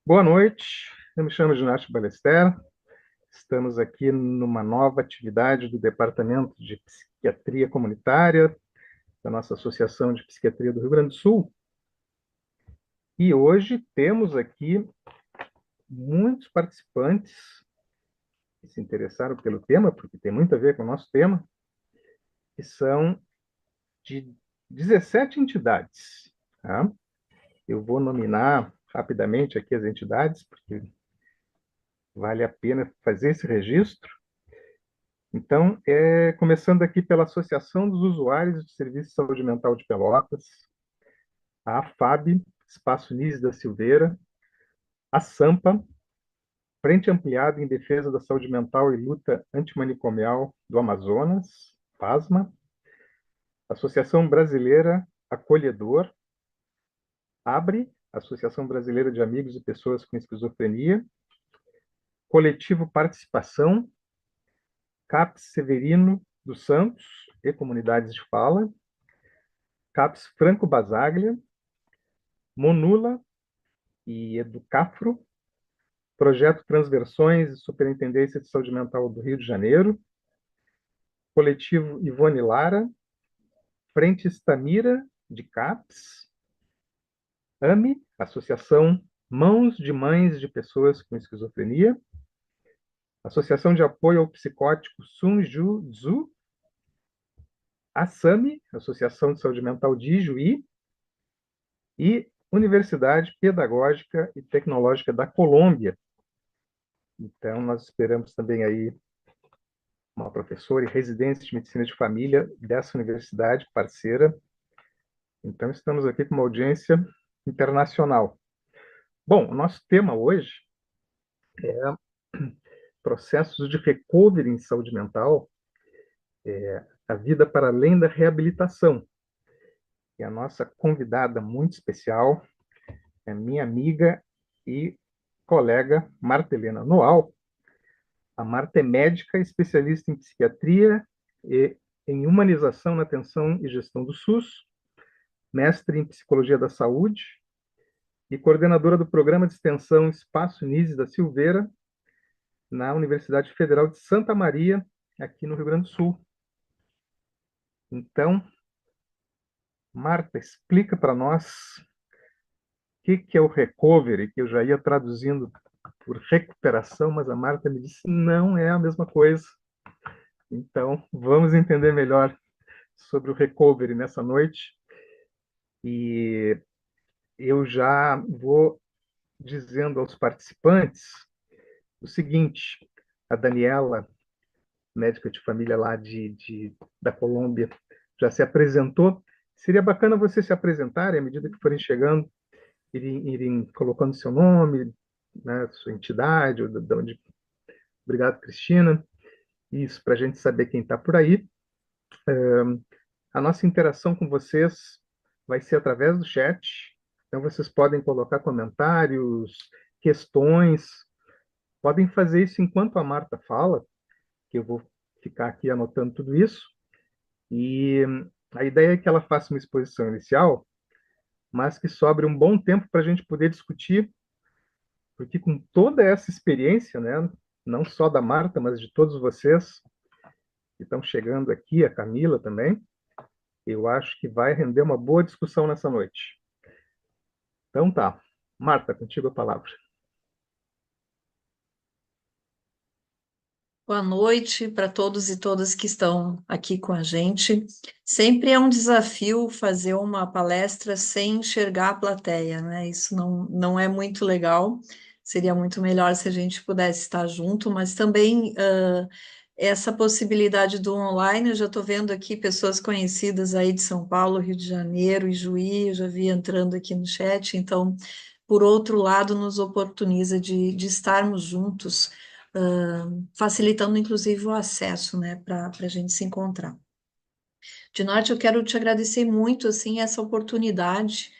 Boa noite, eu me chamo Inácio Balester. Estamos aqui numa nova atividade do Departamento de Psiquiatria Comunitária da nossa Associação de Psiquiatria do Rio Grande do Sul. E hoje temos aqui muitos participantes que se interessaram pelo tema, porque tem muito a ver com o nosso tema, que são de 17 entidades. Tá? Eu vou nominar rapidamente aqui as entidades, porque vale a pena fazer esse registro. Então, começando aqui pela Associação dos Usuários de Serviço de Saúde Mental de Pelotas, a AFAB, Espaço Nise da Silveira, a SAMPA, Frente Ampliada em Defesa da Saúde Mental e Luta Antimanicomial do Amazonas, PASMA, Associação Brasileira Acolhedor, ABRE, Associação Brasileira de Amigos e Pessoas com Esquizofrenia, Coletivo Participação, CAPS Severino dos Santos e Comunidades de Fala, CAPS Franco Basaglia, Monula e Educafro, Projeto Transversões e Superintendência de Saúde Mental do Rio de Janeiro, Coletivo Ivone Lara, Frente Estamira, de CAPS, AME, Associação Mãos de Mães de Pessoas com Esquizofrenia, Associação de Apoio ao Psicótico Sunju-Tzu, ASAMI, Associação de Saúde Mental de Ijuí, e Universidade Pedagógica e Tecnológica da Colômbia. Então, nós esperamos também aí uma professora e residente de medicina de família dessa universidade parceira. Então, estamos aqui com uma audiência internacional. Bom, o nosso tema hoje é processos de recovery em saúde mental, a vida para além da reabilitação. E a nossa convidada muito especial é minha amiga e colega Marta Helena Noal. A Marta é médica, especialista em psiquiatria e em humanização na atenção e gestão do SUS, mestre em psicologia da saúde e coordenadora do programa de extensão Espaço Nise da Silveira, na Universidade Federal de Santa Maria, aqui no Rio Grande do Sul. Então, Marta, explica para nós o que é o recovery, que eu já ia traduzindo por recuperação, mas a Marta me disse não é a mesma coisa. Então, vamos entender melhor sobre o recovery nessa noite. E eu já vou dizendo aos participantes o seguinte: a Daniela, médica de família lá da Colômbia, já se apresentou. Seria bacana você se apresentarem à medida que forem chegando, irem colocando seu nome, né, sua entidade, ou de onde. Obrigado, Cristina. Isso, para a gente saber quem está por aí. A nossa interação com vocês vai ser através do chat. Então, vocês podem colocar comentários, questões. Podem fazer isso enquanto a Marta fala, que eu vou ficar aqui anotando tudo isso. E a ideia é que ela faça uma exposição inicial, mas que sobre um bom tempo para a gente poder discutir, porque com toda essa experiência, né, não só da Marta, mas de todos vocês que estão chegando aqui, a Camila também, eu acho que vai render uma boa discussão nessa noite. Então tá. Marta, contigo a palavra. Boa noite para todos e todas que estão aqui com a gente. Sempre é um desafio fazer uma palestra sem enxergar a plateia, né? Isso não é muito legal. Seria muito melhor se a gente pudesse estar junto, mas também essa possibilidade do online, eu já estou vendo aqui pessoas conhecidas aí de São Paulo, Rio de Janeiro e Juí, eu já vi entrando aqui no chat, então, por outro lado, nos oportuniza de estarmos juntos, facilitando inclusive o acesso, né, para a gente se encontrar. De norte, eu quero te agradecer muito, assim, essa oportunidade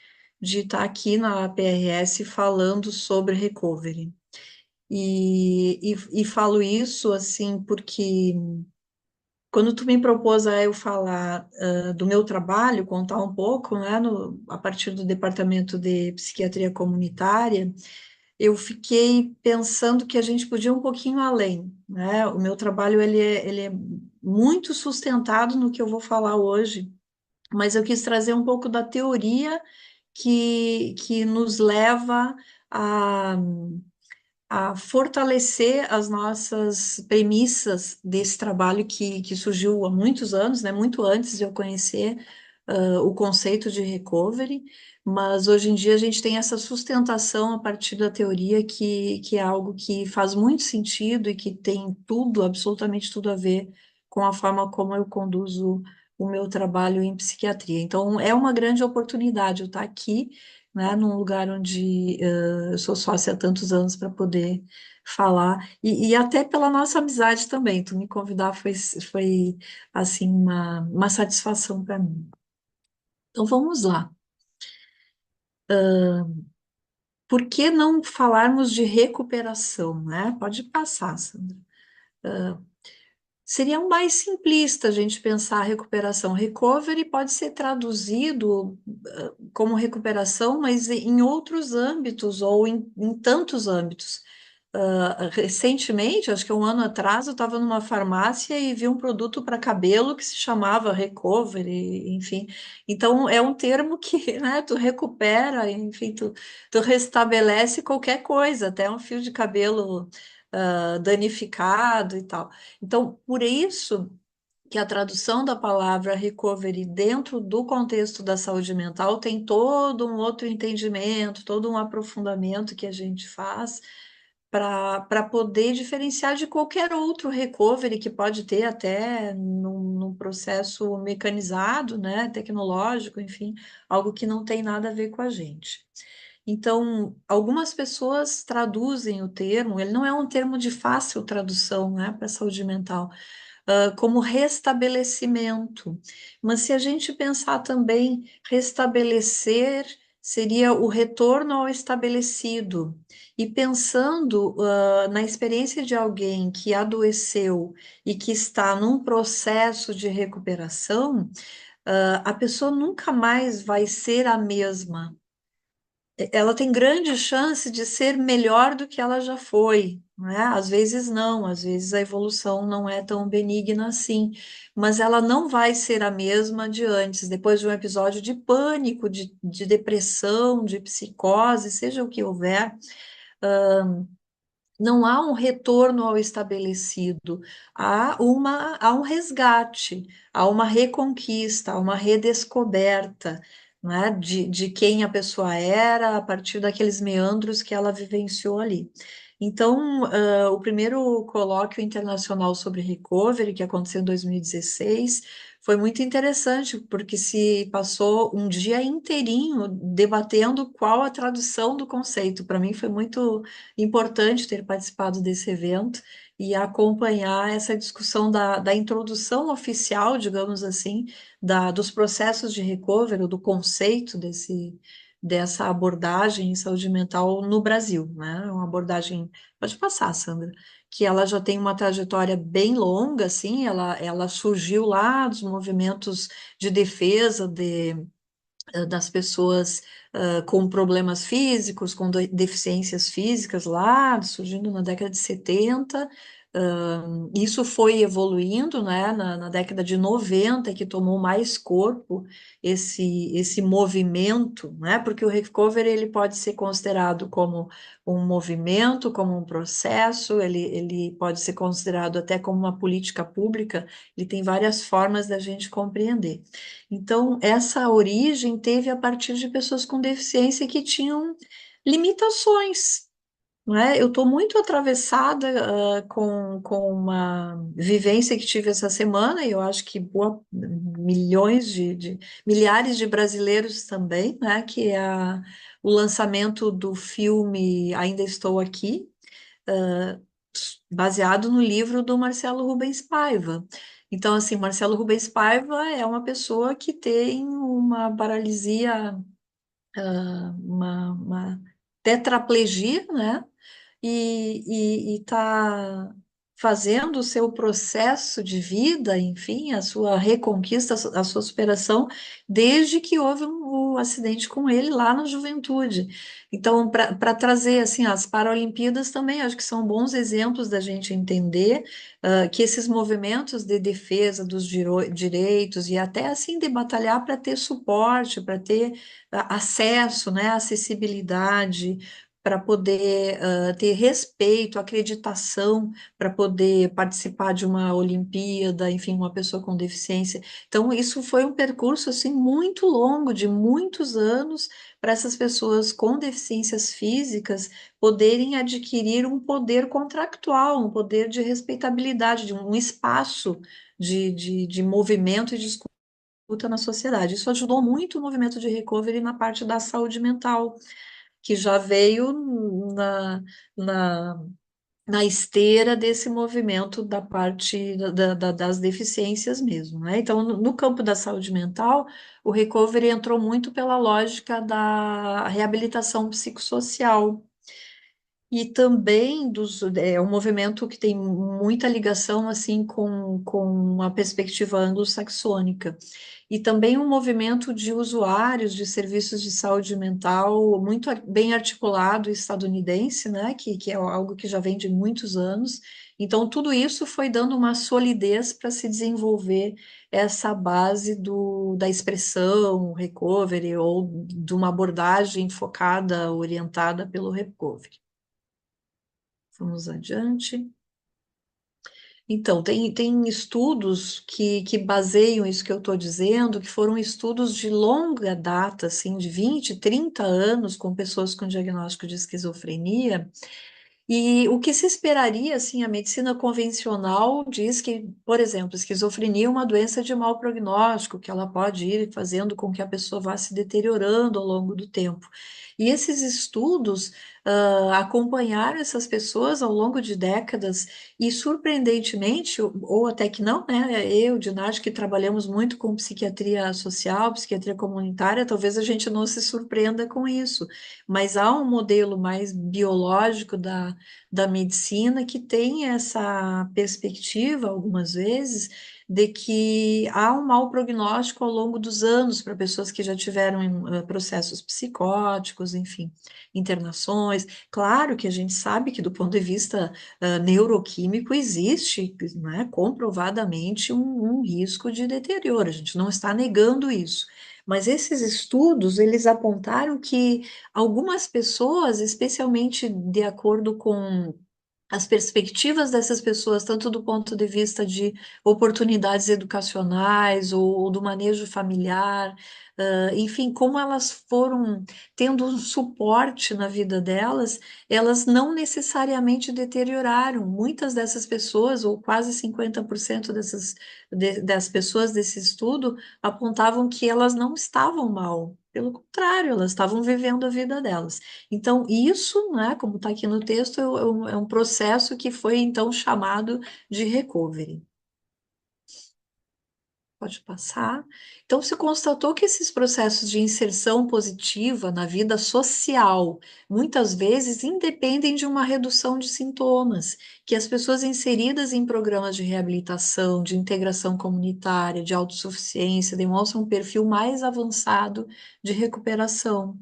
de estar aqui na PRS falando sobre recovery. E falo isso, assim, porque quando tu me propôs a eu falar do meu trabalho, contar um pouco, né, a partir do Departamento de Psiquiatria Comunitária, eu fiquei pensando que a gente podia ir um pouquinho além, né? O meu trabalho ele é muito sustentado no que eu vou falar hoje, mas eu quis trazer um pouco da teoria que nos leva a, a fortalecer as nossas premissas desse trabalho que surgiu há muitos anos, né? Muito antes de eu conhecer o conceito de recovery, mas hoje em dia a gente tem essa sustentação a partir da teoria que é algo que faz muito sentido e que tem tudo, absolutamente tudo a ver com a forma como eu conduzo o meu trabalho em psiquiatria. Então, é uma grande oportunidade eu estar aqui, né, num lugar onde eu sou sócia há tantos anos para poder falar, e até pela nossa amizade também, tu me convidar foi assim, uma satisfação para mim. Então vamos lá. Por que não falarmos de recuperação, né? Pode passar, Sandra. Seria um mais simplista a gente pensar a recuperação. Recovery pode ser traduzido como recuperação, mas em outros âmbitos ou em tantos âmbitos. Recentemente, acho que um ano atrás, eu estava numa farmácia e vi um produto para cabelo que se chamava Recovery, enfim. Então, é um termo que, né, tu recupera, enfim, tu restabelece qualquer coisa, até um fio de cabelo danificado e tal. Então, por isso que a tradução da palavra recovery dentro do contexto da saúde mental tem todo um outro entendimento, todo um aprofundamento que a gente faz para poder diferenciar de qualquer outro recovery que pode ter até num processo mecanizado, né, tecnológico, enfim, algo que não tem nada a ver com a gente. Então, algumas pessoas traduzem o termo, ele não é um termo de fácil tradução, né, para saúde mental, como restabelecimento. Mas se a gente pensar também, restabelecer seria o retorno ao estabelecido. E pensando, na experiência de alguém que adoeceu e que está num processo de recuperação, a pessoa nunca mais vai ser a mesma. Ela tem grande chance de ser melhor do que ela já foi, né? Às vezes não, às vezes a evolução não é tão benigna assim, mas ela não vai ser a mesma de antes, depois de um episódio de pânico, de depressão, de psicose, seja o que houver, não há um retorno ao estabelecido, há um resgate, há uma reconquista, há uma redescoberta, né, de quem a pessoa era a partir daqueles meandros que ela vivenciou ali. Então, o primeiro colóquio internacional sobre recovery, que aconteceu em 2016, foi muito interessante, porque se passou um dia inteirinho debatendo qual a tradução do conceito. Para mim foi muito importante ter participado desse evento e acompanhar essa discussão da introdução oficial, digamos assim, dos processos de recovery, do conceito dessa abordagem em saúde mental no Brasil, né? Uma abordagem, pode passar, Sandra, que ela já tem uma trajetória bem longa, assim, ela surgiu lá dos movimentos de defesa das pessoas com problemas físicos, com deficiências físicas lá, surgindo na década de 70. Isso foi evoluindo, né, na década de 90, que tomou mais corpo esse movimento, né, porque o recovery ele pode ser considerado como um movimento, como um processo, ele pode ser considerado até como uma política pública, ele tem várias formas da gente compreender. Então, essa origem teve a partir de pessoas com deficiência que tinham limitações, não é? Eu estou muito atravessada com uma vivência que tive essa semana, e eu acho que milhões milhares de brasileiros também, né? Que é o lançamento do filme Ainda Estou Aqui, ah, baseado no livro do Marcelo Rubens Paiva. Então, assim, Marcelo Rubens Paiva é uma pessoa que tem uma paralisia, uma tetraplegia, né? E está fazendo o seu processo de vida, enfim, a sua reconquista, a sua superação, desde que houve o acidente com ele lá na juventude. Então, para trazer assim, as Paralimpíadas também, acho que são bons exemplos da gente entender que esses movimentos de defesa dos direitos e até assim de batalhar para ter suporte, para ter acesso, né, acessibilidade, para poder ter respeito, acreditação, para poder participar de uma Olimpíada, enfim, uma pessoa com deficiência. Então, isso foi um percurso assim muito longo, de muitos anos, para essas pessoas com deficiências físicas poderem adquirir um poder contractual, um poder de respeitabilidade, de um espaço de movimento e disputa na sociedade. Isso ajudou muito o movimento de recovery na parte da saúde mental, que já veio na, na esteira desse movimento da parte das deficiências mesmo, né? Então, no campo da saúde mental, o recovery entrou muito pela lógica da reabilitação psicossocial. E também é um movimento que tem muita ligação assim com a perspectiva anglo-saxônica. E também um movimento de usuários de serviços de saúde mental muito bem articulado estadunidense, né, que é algo que já vem de muitos anos. Então, tudo isso foi dando uma solidez para se desenvolver essa base da expressão recovery ou de uma abordagem focada, orientada pelo recovery. Vamos adiante. Então, tem estudos que baseiam isso que eu estou dizendo, que foram estudos de longa data, assim, de 20, 30 anos, com pessoas com diagnóstico de esquizofrenia, e o que se esperaria, assim, a medicina convencional diz que, por exemplo, esquizofrenia é uma doença de mau prognóstico, que ela pode ir fazendo com que a pessoa vá se deteriorando ao longo do tempo. E esses estudos acompanharam essas pessoas ao longo de décadas e, surpreendentemente, ou até que não, né? Eu, Dinarte, que trabalhamos muito com psiquiatria social, psiquiatria comunitária, talvez a gente não se surpreenda com isso, mas há um modelo mais biológico da medicina que tem essa perspectiva, algumas vezes, de que há um mau prognóstico ao longo dos anos para pessoas que já tiveram processos psicóticos, enfim, internações. Claro que a gente sabe que, do ponto de vista neuroquímico, existe, né, comprovadamente um risco de deterioro, a gente não está negando isso. Mas esses estudos, eles apontaram que algumas pessoas, especialmente de acordo com as perspectivas dessas pessoas, tanto do ponto de vista de oportunidades educacionais ou do manejo familiar, enfim, como elas foram tendo um suporte na vida delas, elas não necessariamente deterioraram. Muitas dessas pessoas, ou quase 50% das pessoas desse estudo, apontavam que elas não estavam mal. Pelo contrário, elas estavam vivendo a vida delas. Então, isso, né, como está aqui no texto, é um processo que foi então chamado de recovery. Pode passar. Então, se constatou que esses processos de inserção positiva na vida social, muitas vezes independem de uma redução de sintomas, que as pessoas inseridas em programas de reabilitação, de integração comunitária, de autossuficiência, demonstram um perfil mais avançado de recuperação.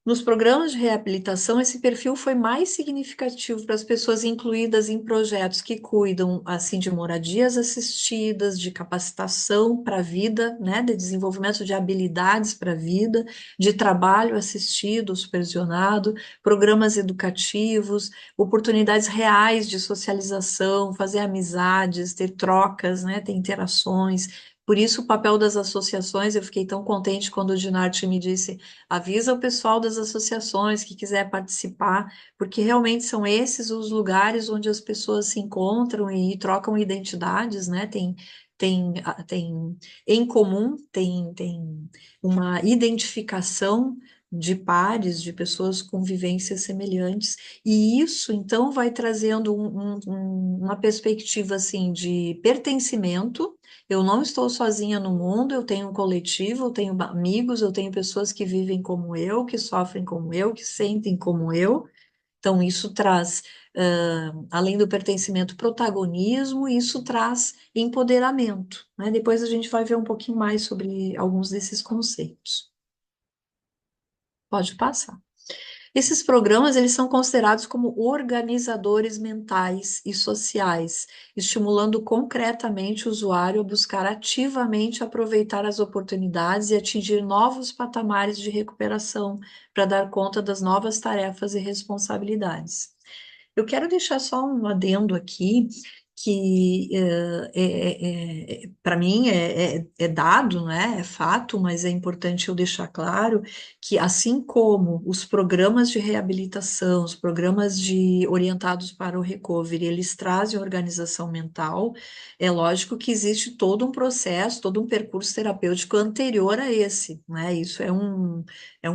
Nos programas de reabilitação, esse perfil foi mais significativo para as pessoas incluídas em projetos que cuidam, assim, de moradias assistidas, de capacitação para a vida, né, de desenvolvimento de habilidades para a vida, de trabalho assistido, supervisionado, programas educativos, oportunidades reais de socialização, fazer amizades, ter trocas, né, ter interações. Por isso, o papel das associações, eu fiquei tão contente quando o Dinarte me disse: avisa o pessoal das associações que quiser participar, porque realmente são esses os lugares onde as pessoas se encontram e trocam identidades, né? Tem em comum, tem uma identificação de pares, de pessoas com vivências semelhantes, e isso então vai trazendo uma perspectiva assim de pertencimento. Eu não estou sozinha no mundo, eu tenho um coletivo, eu tenho amigos, eu tenho pessoas que vivem como eu, que sofrem como eu, que sentem como eu, Então, isso traz, além do pertencimento, protagonismo, isso traz empoderamento, né? Depois a gente vai ver um pouquinho mais sobre alguns desses conceitos. Pode passar. Esses programas, eles são considerados como organizadores mentais e sociais, estimulando concretamente o usuário a buscar ativamente aproveitar as oportunidades e atingir novos patamares de recuperação para dar conta das novas tarefas e responsabilidades. Eu quero deixar só um adendo aqui, que para mim é dado, né, é fato, mas é importante eu deixar claro que, assim como os programas de reabilitação, os programas orientados para o recovery, eles trazem organização mental, é lógico que existe todo um processo, todo um percurso terapêutico anterior a esse, né? Isso é um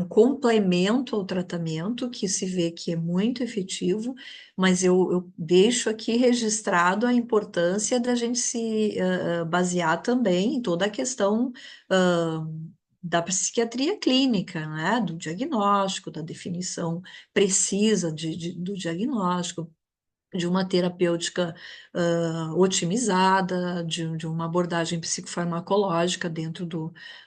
complemento ao tratamento que se vê que é muito efetivo, mas eu deixo aqui registrado a importância da gente se basear também em toda a questão da psiquiatria clínica, né? Do diagnóstico, da definição precisa do diagnóstico, de uma terapêutica otimizada, de uma abordagem psicofarmacológica dentro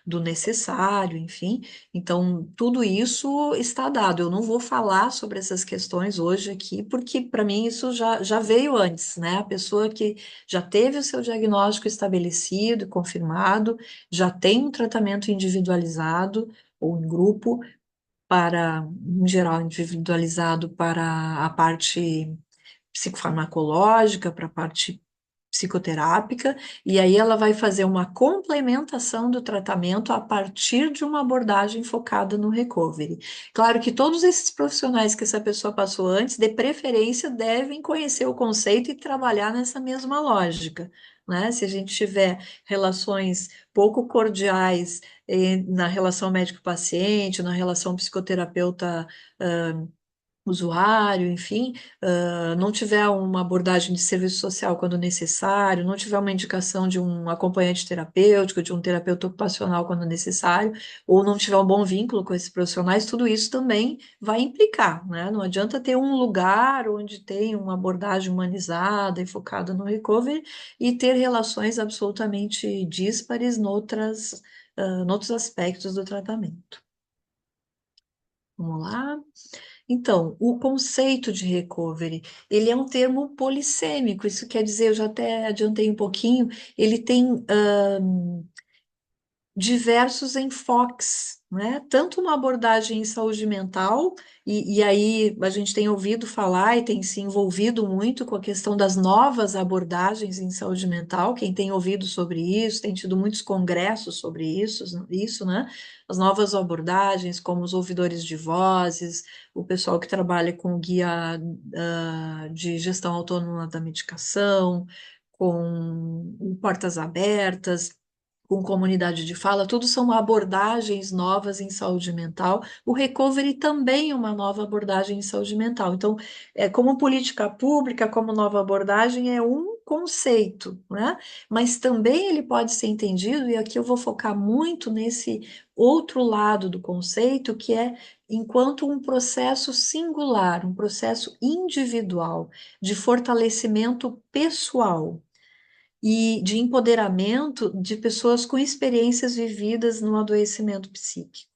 do necessário, enfim. Então, tudo isso está dado. Eu não vou falar sobre essas questões hoje aqui, porque para mim isso já veio antes, né? A pessoa que já teve o seu diagnóstico estabelecido, confirmado, já tem um tratamento individualizado ou em grupo, para, em geral, individualizado para a parte psicofarmacológica, para a parte psicoterápica, e aí ela vai fazer uma complementação do tratamento a partir de uma abordagem focada no recovery. Claro que todos esses profissionais que essa pessoa passou antes, de preferência, devem conhecer o conceito e trabalhar nessa mesma lógica. Né? Se a gente tiver relações pouco cordiais na relação médico-paciente, na relação psicoterapeuta usuário, enfim, não tiver uma abordagem de serviço social quando necessário, não tiver uma indicação de um acompanhante terapêutico, de um terapeuta ocupacional quando necessário, ou não tiver um bom vínculo com esses profissionais, tudo isso também vai implicar, né? Não adianta ter um lugar onde tem uma abordagem humanizada e focada no recovery e ter relações absolutamente díspares noutros aspectos do tratamento. Vamos lá. Então, o conceito de recovery, ele é um termo polissêmico, isso quer dizer, eu já até adiantei um pouquinho, ele tem diversos enfoques, né? Tanto uma abordagem em saúde mental, e aí a gente tem ouvido falar e tem se envolvido muito com a questão das novas abordagens em saúde mental, quem tem ouvido sobre isso, tem tido muitos congressos sobre isso, né? As novas abordagens, como os ouvidores de vozes, o pessoal que trabalha com o guia de gestão autônoma da medicação, com o portas abertas, com comunidade de fala, tudo são abordagens novas em saúde mental. O recovery também é uma nova abordagem em saúde mental. Então, como política pública, como nova abordagem, é um conceito, né? Mas também ele pode ser entendido, e aqui eu vou focar muito nesse outro lado do conceito, que é enquanto um processo singular, um processo individual de fortalecimento pessoal e de empoderamento de pessoas com experiências vividas no adoecimento psíquico.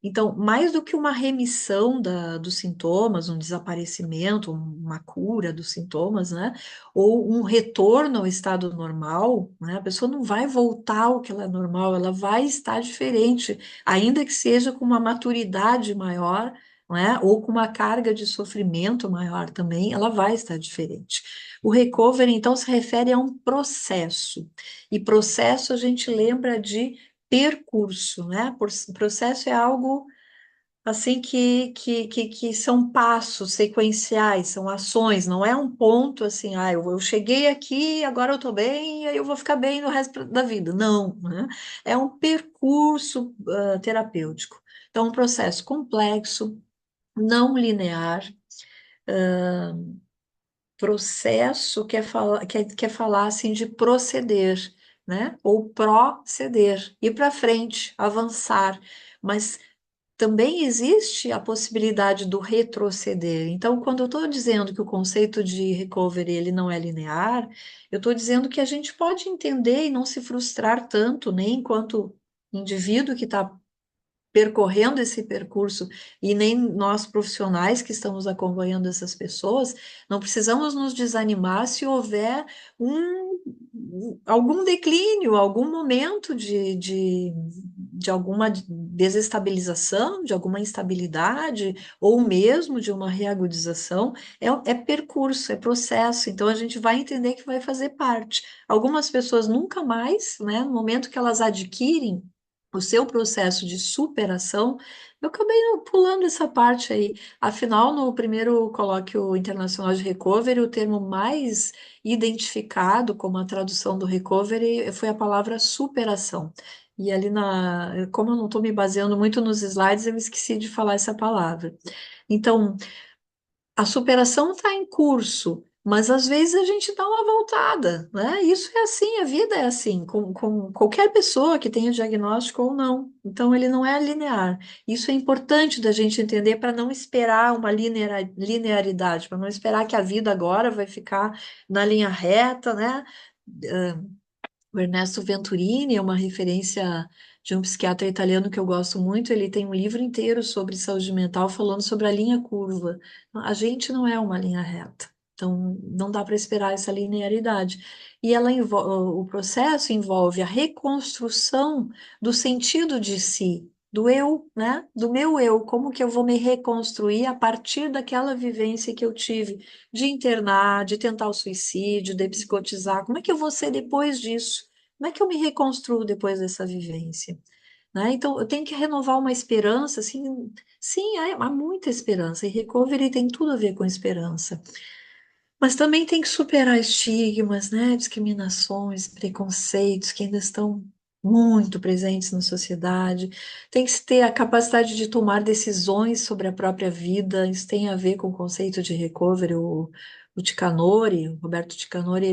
Então, mais do que uma remissão dos sintomas, um desaparecimento, uma cura dos sintomas, né? Ou um retorno ao estado normal, né? A pessoa não vai voltar ao que ela é normal, ela vai estar diferente, ainda que seja com uma maturidade maior, né? Ou com uma carga de sofrimento maior também, ela vai estar diferente. O recovery, então, se refere a um processo, e processo a gente lembra de percurso, né? Processo é algo assim que são passos sequenciais, são ações, não é um ponto assim, eu cheguei aqui, agora eu estou bem, e aí eu vou ficar bem no resto da vida. Não, né? É um percurso terapêutico. Então, um processo complexo, não linear, processo quer falar assim de proceder, né? Ou proceder, ir para frente, avançar, mas também existe a possibilidade do retroceder. Então, quando eu estou dizendo que o conceito de recovery ele não é linear, eu estou dizendo que a gente pode entender e não se frustrar tanto, nem enquanto indivíduo que está percorrendo esse percurso e nem nós profissionais que estamos acompanhando essas pessoas, não precisamos nos desanimar se houver algum declínio, algum momento de alguma desestabilização, de alguma instabilidade, ou mesmo de uma reagudização. É percurso, é processo, então a gente vai entender que vai fazer parte. Algumas pessoas nunca mais, né, no momento que elas adquirem o seu processo de superação, eu acabei pulando essa parte aí. Afinal, no primeiro colóquio internacional de recovery, o termo mais identificado como a tradução do recovery foi a palavra superação. E ali como eu não estou me baseando muito nos slides, eu esqueci de falar essa palavra. Então, a superação está em curso, mas às vezes a gente dá uma voltada, né? Isso é assim, a vida é assim, com qualquer pessoa que tenha diagnóstico ou não. Então, ele não é linear. Isso é importante da gente entender para não esperar uma linearidade, para não esperar que a vida agora vai ficar na linha reta, né? O Ernesto Venturini é uma referência de um psiquiatra italiano que eu gosto muito. Ele tem um livro inteiro sobre saúde mental falando sobre a linha curva. A gente não é uma linha reta, então não dá para esperar essa linearidade. E o processo envolve a reconstrução do sentido de si, do eu, né? Do meu eu, como que eu vou me reconstruir a partir daquela vivência que eu tive de internar, de tentar o suicídio, de psicotizar. Como é que eu vou ser depois disso? Como é que eu me reconstruo depois dessa vivência? Né? Então, eu tenho que renovar uma esperança, assim, sim, há muita esperança, e recovery tem tudo a ver com esperança. Mas também tem que superar estigmas, né, discriminações, preconceitos que ainda estão muito presentes na sociedade. Tem que se ter a capacidade de tomar decisões sobre a própria vida. Isso tem a ver com o conceito de recovery. O Ticanori, o Roberto Ticanori,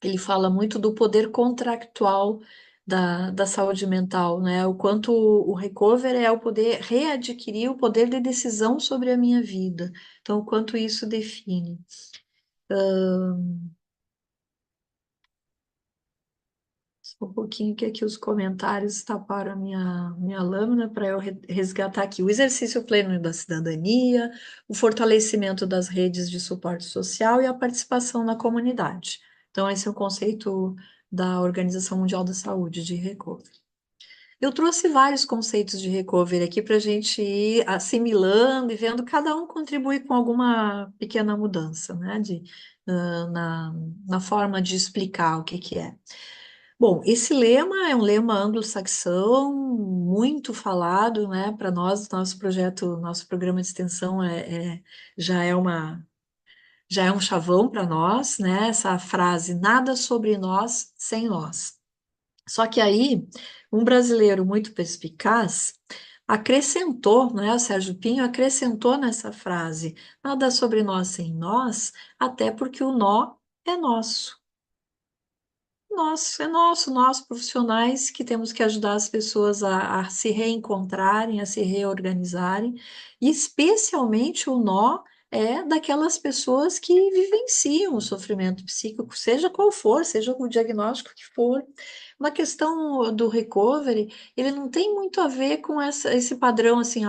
ele fala muito do poder contractual da saúde mental, né? O quanto o recover é o poder readquirir o poder de decisão sobre a minha vida. Então, o quanto isso define. Só um pouquinho que aqui os comentários taparam a minha lâmina para eu resgatar aqui. O exercício pleno da cidadania, o fortalecimento das redes de suporte social e a participação na comunidade. Então, esse é o conceito da Organização Mundial da Saúde de recovery. Eu trouxe vários conceitos de recovery aqui para a gente ir assimilando e vendo, cada um contribui com alguma pequena mudança, né, na forma de explicar o que é. Bom, esse lema é um lema anglo-saxão, muito falado, né, para nós, nosso projeto, nosso programa de extensão já é já é um chavão para nós, né, essa frase, nada sobre nós sem nós. Só que aí, um brasileiro muito perspicaz acrescentou, né, o Sérgio Pinho acrescentou nessa frase, nada sobre nós sem nós, até porque o nó é nosso. Nosso, é nosso, nós profissionais que temos que ajudar as pessoas a se reencontrarem, a se reorganizarem, e especialmente o nó é daquelas pessoas que vivenciam o sofrimento psíquico, seja qual for, seja o diagnóstico que for. Na questão do recovery, ele não tem muito a ver com esse padrão assim,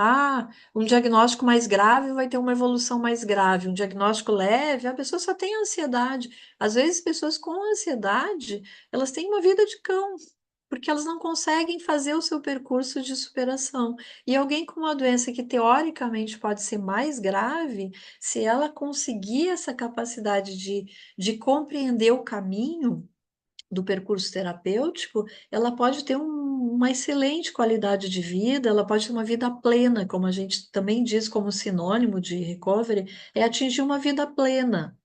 um diagnóstico mais grave vai ter uma evolução mais grave, um diagnóstico leve, a pessoa só tem ansiedade. Às vezes, pessoas com ansiedade elas têm uma vida de cão, porque elas não conseguem fazer o seu percurso de superação. E alguém com uma doença que teoricamente pode ser mais grave, se ela conseguir essa capacidade de compreender o caminho do percurso terapêutico, ela pode ter uma excelente qualidade de vida, ela pode ter uma vida plena, como a gente também diz como sinônimo de recovery, é atingir uma vida plena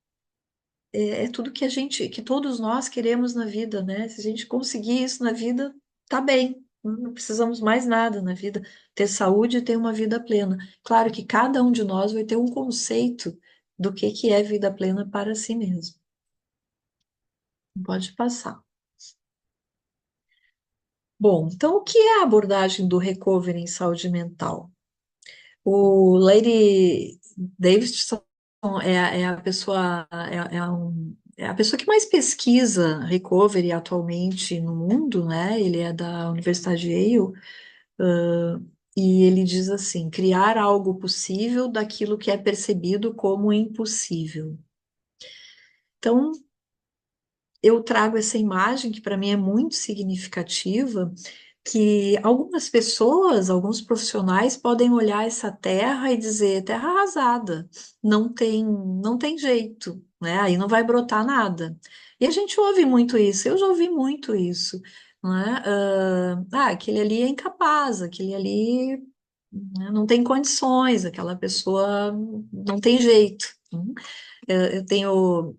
é tudo que que todos nós queremos na vida, né? Se a gente conseguir isso na vida, tá bem. Não precisamos mais nada na vida. Ter saúde e ter uma vida plena. Claro que cada um de nós vai ter um conceito do que é vida plena para si mesmo. Pode passar. Bom, então o que é a abordagem do recovery em saúde mental? O Lady Davidson é a pessoa é a pessoa que mais pesquisa recovery atualmente no mundo, né? Ele é da Universidade de Yale, e ele diz assim: criar algo possível daquilo que é percebido como impossível. Então, eu trago essa imagem que para mim é muito significativa, que algumas pessoas, alguns profissionais podem olhar essa terra e dizer terra arrasada, não tem jeito, né? Aí não vai brotar nada. E a gente ouve muito isso, eu já ouvi muito isso, né? Aquele ali é incapaz, aquele ali, né, não tem condições, aquela pessoa não tem jeito. Eu tenho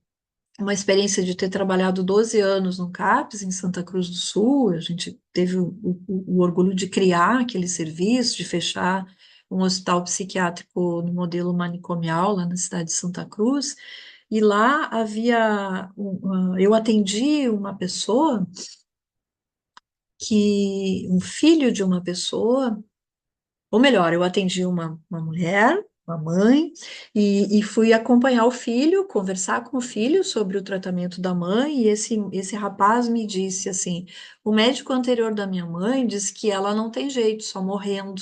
uma experiência de ter trabalhado 12 anos no CAPS, em Santa Cruz do Sul. A gente teve o orgulho de criar aquele serviço, de fechar um hospital psiquiátrico no modelo manicomial, lá na cidade de Santa Cruz, e lá eu atendi uma pessoa um filho de uma pessoa, ou melhor, eu atendi uma mulher, uma mãe, e fui acompanhar o filho, conversar com o filho sobre o tratamento da mãe, e esse rapaz me disse assim: o médico anterior da minha mãe disse que ela não tem jeito, só morrendo.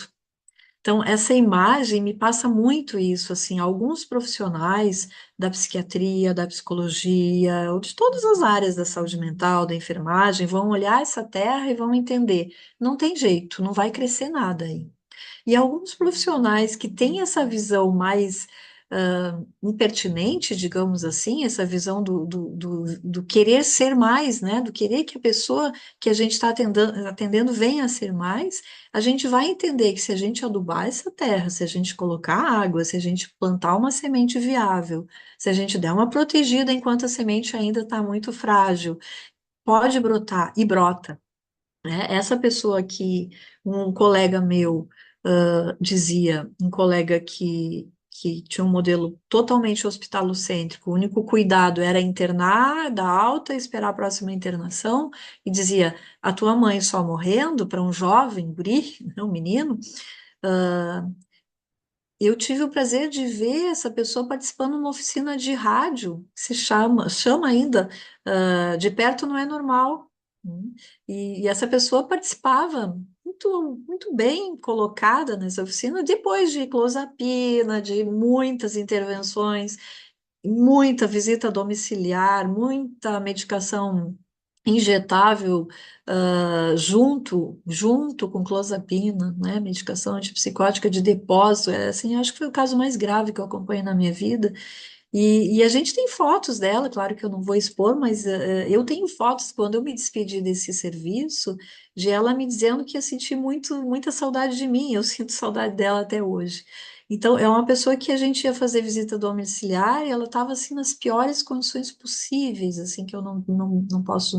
Então, essa imagem me passa muito isso, assim, alguns profissionais da psiquiatria, da psicologia, ou de todas as áreas da saúde mental, da enfermagem, vão olhar essa terra e vão entender, não tem jeito, não vai crescer nada aí. E alguns profissionais que têm essa visão mais impertinente, digamos assim, essa visão do querer ser mais, né? Do querer que a pessoa que a gente está atendendo venha a ser mais, a gente vai entender que se a gente adubar essa terra, se a gente colocar água, se a gente plantar uma semente viável, se a gente der uma protegida enquanto a semente ainda está muito frágil, pode brotar e brota, né? Essa pessoa que um colega meu dizia, um colega que tinha um modelo totalmente hospitalocêntrico, o único cuidado era internar, dar alta, esperar a próxima internação, e dizia, a tua mãe só morrendo para um jovem, guri, um menino, eu tive o prazer de ver essa pessoa participando de uma oficina de rádio, que chama ainda, De Perto Não É Normal. Né? E essa pessoa participava muito bem colocada nessa oficina, depois de clozapina, de muitas intervenções, muita visita domiciliar, muita medicação injetável, junto com clozapina, né, medicação antipsicótica de depósito, assim, acho que foi o caso mais grave que eu acompanhei na minha vida, e a gente tem fotos dela, claro que eu não vou expor, mas eu tenho fotos quando eu me despedi desse serviço, de ela me dizendo que ia sentir muita saudade de mim, eu sinto saudade dela até hoje. Então, é uma pessoa que a gente ia fazer visita domiciliar e ela estava assim nas piores condições possíveis, assim, que eu não posso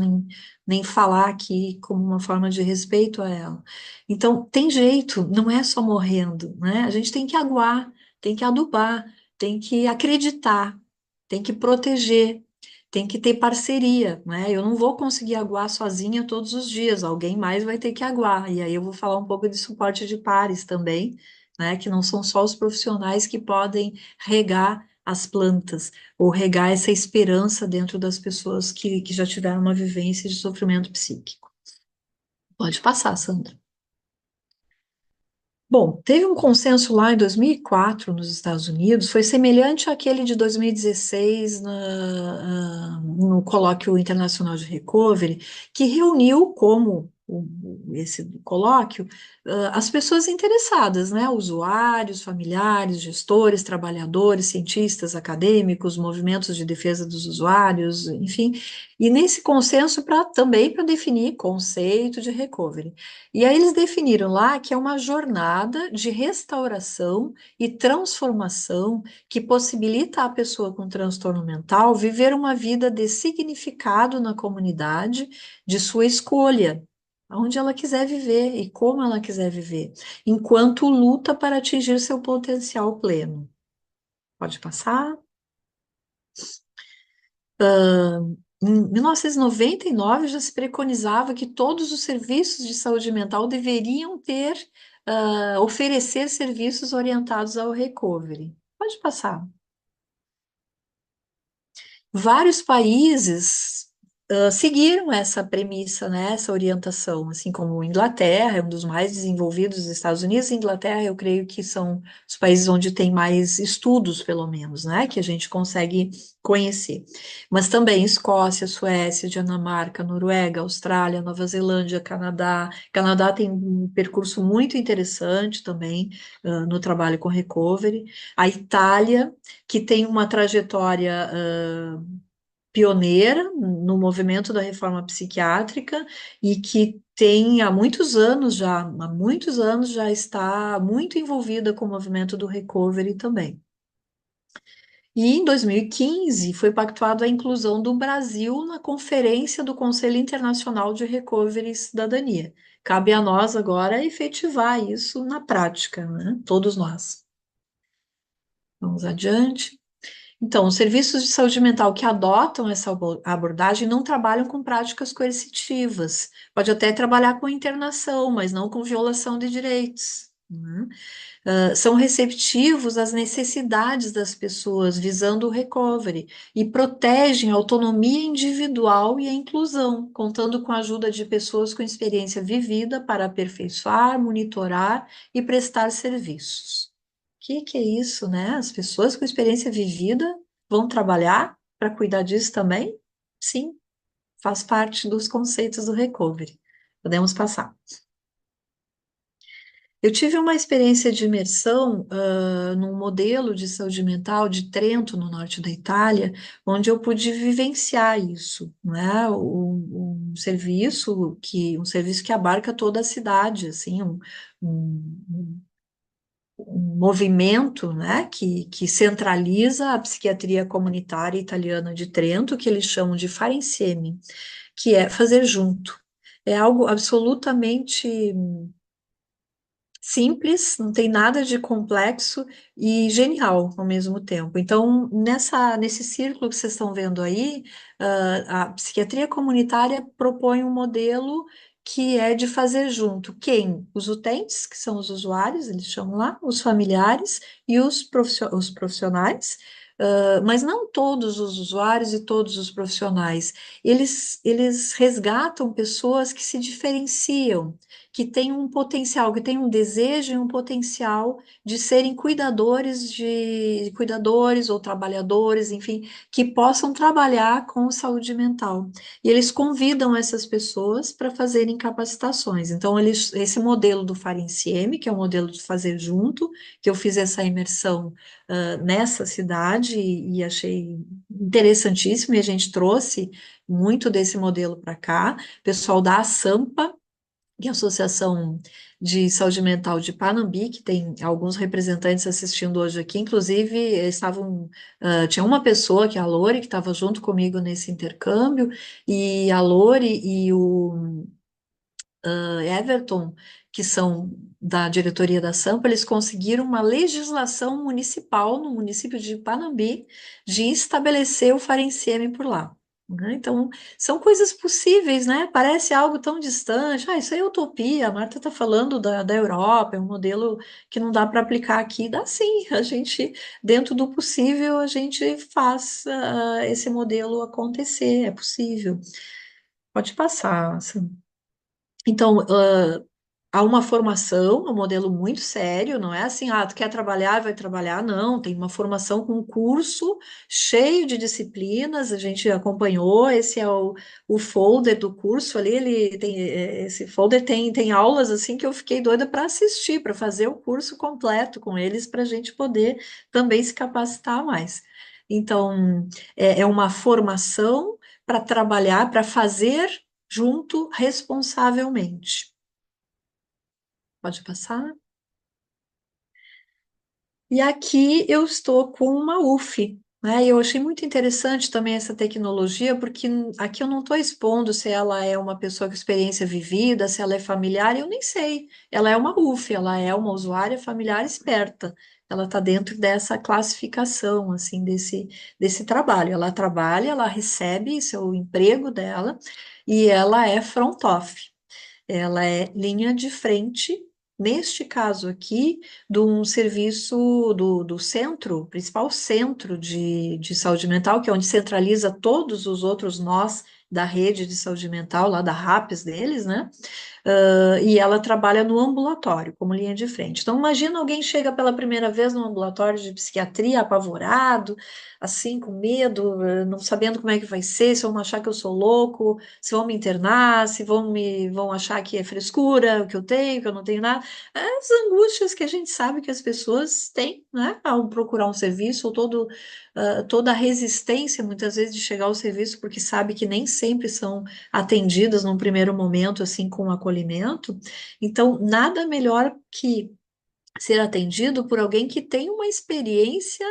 nem falar aqui como uma forma de respeito a ela. Então, tem jeito, não é só morrendo, né? A gente tem que aguar, tem que adubar, tem que acreditar, tem que proteger, tem que ter parceria, né? Eu não vou conseguir aguar sozinha todos os dias, alguém mais vai ter que aguar. E aí eu vou falar um pouco de suporte de pares também, né? Que não são só os profissionais que podem regar as plantas ou regar essa esperança dentro das pessoas que já tiveram uma vivência de sofrimento psíquico. Pode passar, Sandra. Bom, teve um consenso lá em 2004 nos Estados Unidos, foi semelhante àquele de 2016 no Colóquio Internacional de Recovery, que reuniu esse colóquio, as pessoas interessadas, né? Usuários, familiares, gestores, trabalhadores, cientistas, acadêmicos, movimentos de defesa dos usuários, enfim, e nesse consenso também para definir conceito de recovery. E aí eles definiram lá que é uma jornada de restauração e transformação que possibilita à pessoa com transtorno mental viver uma vida de significado na comunidade de sua escolha, onde ela quiser viver e como ela quiser viver, enquanto luta para atingir seu potencial pleno. Pode passar? Em 1999 já se preconizava que todos os serviços de saúde mental deveriam ter, oferecer serviços orientados ao recovery. Pode passar. Vários países seguiram essa premissa, né, essa orientação, assim como Inglaterra, é um dos mais desenvolvidos, os Estados Unidos e Inglaterra, eu creio que são os países onde tem mais estudos, pelo menos, né, que a gente consegue conhecer. Mas também Escócia, Suécia, Dinamarca, Noruega, Austrália, Nova Zelândia, Canadá. Canadá tem um percurso muito interessante também no trabalho com recovery. A Itália, que tem uma trajetória pioneira no movimento da reforma psiquiátrica e que tem há muitos anos já está muito envolvida com o movimento do recovery também. E em 2015 foi pactuado a inclusão do Brasil na Conferência do Conselho Internacional de Recovery e Cidadania. Cabe a nós agora efetivar isso na prática, né? Todos nós. Vamos adiante. Então, os serviços de saúde mental que adotam essa abordagem não trabalham com práticas coercitivas. Pode até trabalhar com internação, mas não com violação de direitos, né? São receptivos às necessidades das pessoas, visando o recovery, e protegem a autonomia individual e a inclusão, contando com a ajuda de pessoas com experiência vivida para aperfeiçoar, monitorar e prestar serviços. Que é isso, né? As pessoas com experiência vivida vão trabalhar para cuidar disso também? Sim, faz parte dos conceitos do recovery. Podemos passar. Eu tive uma experiência de imersão num modelo de saúde mental de Trento, no norte da Itália, onde eu pude vivenciar isso, né? Um serviço que abarca toda a cidade, assim, um, um movimento, né, que centraliza a psiquiatria comunitária italiana de Trento, que eles chamam de fare insieme, que é fazer junto. É algo absolutamente simples, não tem nada de complexo e genial ao mesmo tempo. Então, nesse círculo que vocês estão vendo aí, a psiquiatria comunitária propõe um modelo que é de fazer junto quem? Os utentes, que são os usuários, eles chamam lá, os familiares e os profissionais, mas não todos os usuários e todos os profissionais. Eles resgatam pessoas que se diferenciam, que têm um potencial, que têm um desejo e um potencial de serem cuidadores ou trabalhadores, enfim, que possam trabalhar com saúde mental. E eles convidam essas pessoas para fazerem capacitações. Então, esse modelo do Fare Insieme, que é o modelo de fazer junto, que eu fiz essa imersão nessa cidade e achei interessantíssimo, e a gente trouxe muito desse modelo para cá. O pessoal da ASAMPA, que é a Associação de Saúde Mental de Panambi, que tem alguns representantes assistindo hoje aqui, inclusive tinha uma pessoa, que é a Lore, que estava junto comigo nesse intercâmbio, e a Lore e o Everton, que são da diretoria da Sampa, eles conseguiram uma legislação municipal no município de Panambi de estabelecer o Fare Insieme por lá, né? Então, são coisas possíveis, né? Parece algo tão distante. Ah, isso é utopia. A Marta está falando da Europa, é um modelo que não dá para aplicar aqui. Dá sim, a gente, dentro do possível, a gente faz esse modelo acontecer, é possível. Pode passar, Sam. Então, há uma formação, um modelo muito sério, não é assim, tu quer trabalhar, vai trabalhar, não, tem uma formação com um curso cheio de disciplinas, a gente acompanhou, esse é o folder do curso ali, esse folder tem aulas assim que eu fiquei doida para assistir, para fazer o curso completo com eles, para a gente poder também se capacitar mais. Então, é uma formação para trabalhar, para fazer junto responsavelmente. Pode passar? E aqui eu estou com uma UF, né? Eu achei muito interessante também essa tecnologia, porque aqui eu não estou expondo se ela é uma pessoa com experiência vivida, se ela é familiar, eu nem sei. Ela é uma UF, ela é uma usuária familiar esperta. ela está dentro dessa classificação, assim, desse trabalho. Ela trabalha, ela recebe seu emprego dela e ela é front office. Ela é linha de frente, neste caso aqui, de um serviço do centro, principal centro de saúde mental, que é onde centraliza todos os outros nós da rede de saúde mental, lá da RAPS deles, né? E ela trabalha no ambulatório, como linha de frente. Então, imagina alguém chega pela primeira vez no ambulatório de psiquiatria, apavorado, assim, com medo, não sabendo como é que vai ser, se vão achar que eu sou louco, se vão me internar, se vão achar que é frescura, o que eu tenho, que eu não tenho nada. As angústias que a gente sabe que as pessoas têm, né, ao procurar um serviço, ou toda a resistência, muitas vezes, de chegar ao serviço, porque sabe que nem sempre são atendidas num primeiro momento, assim, com acolhimento. Então, nada melhor que ser atendido por alguém que tem uma experiência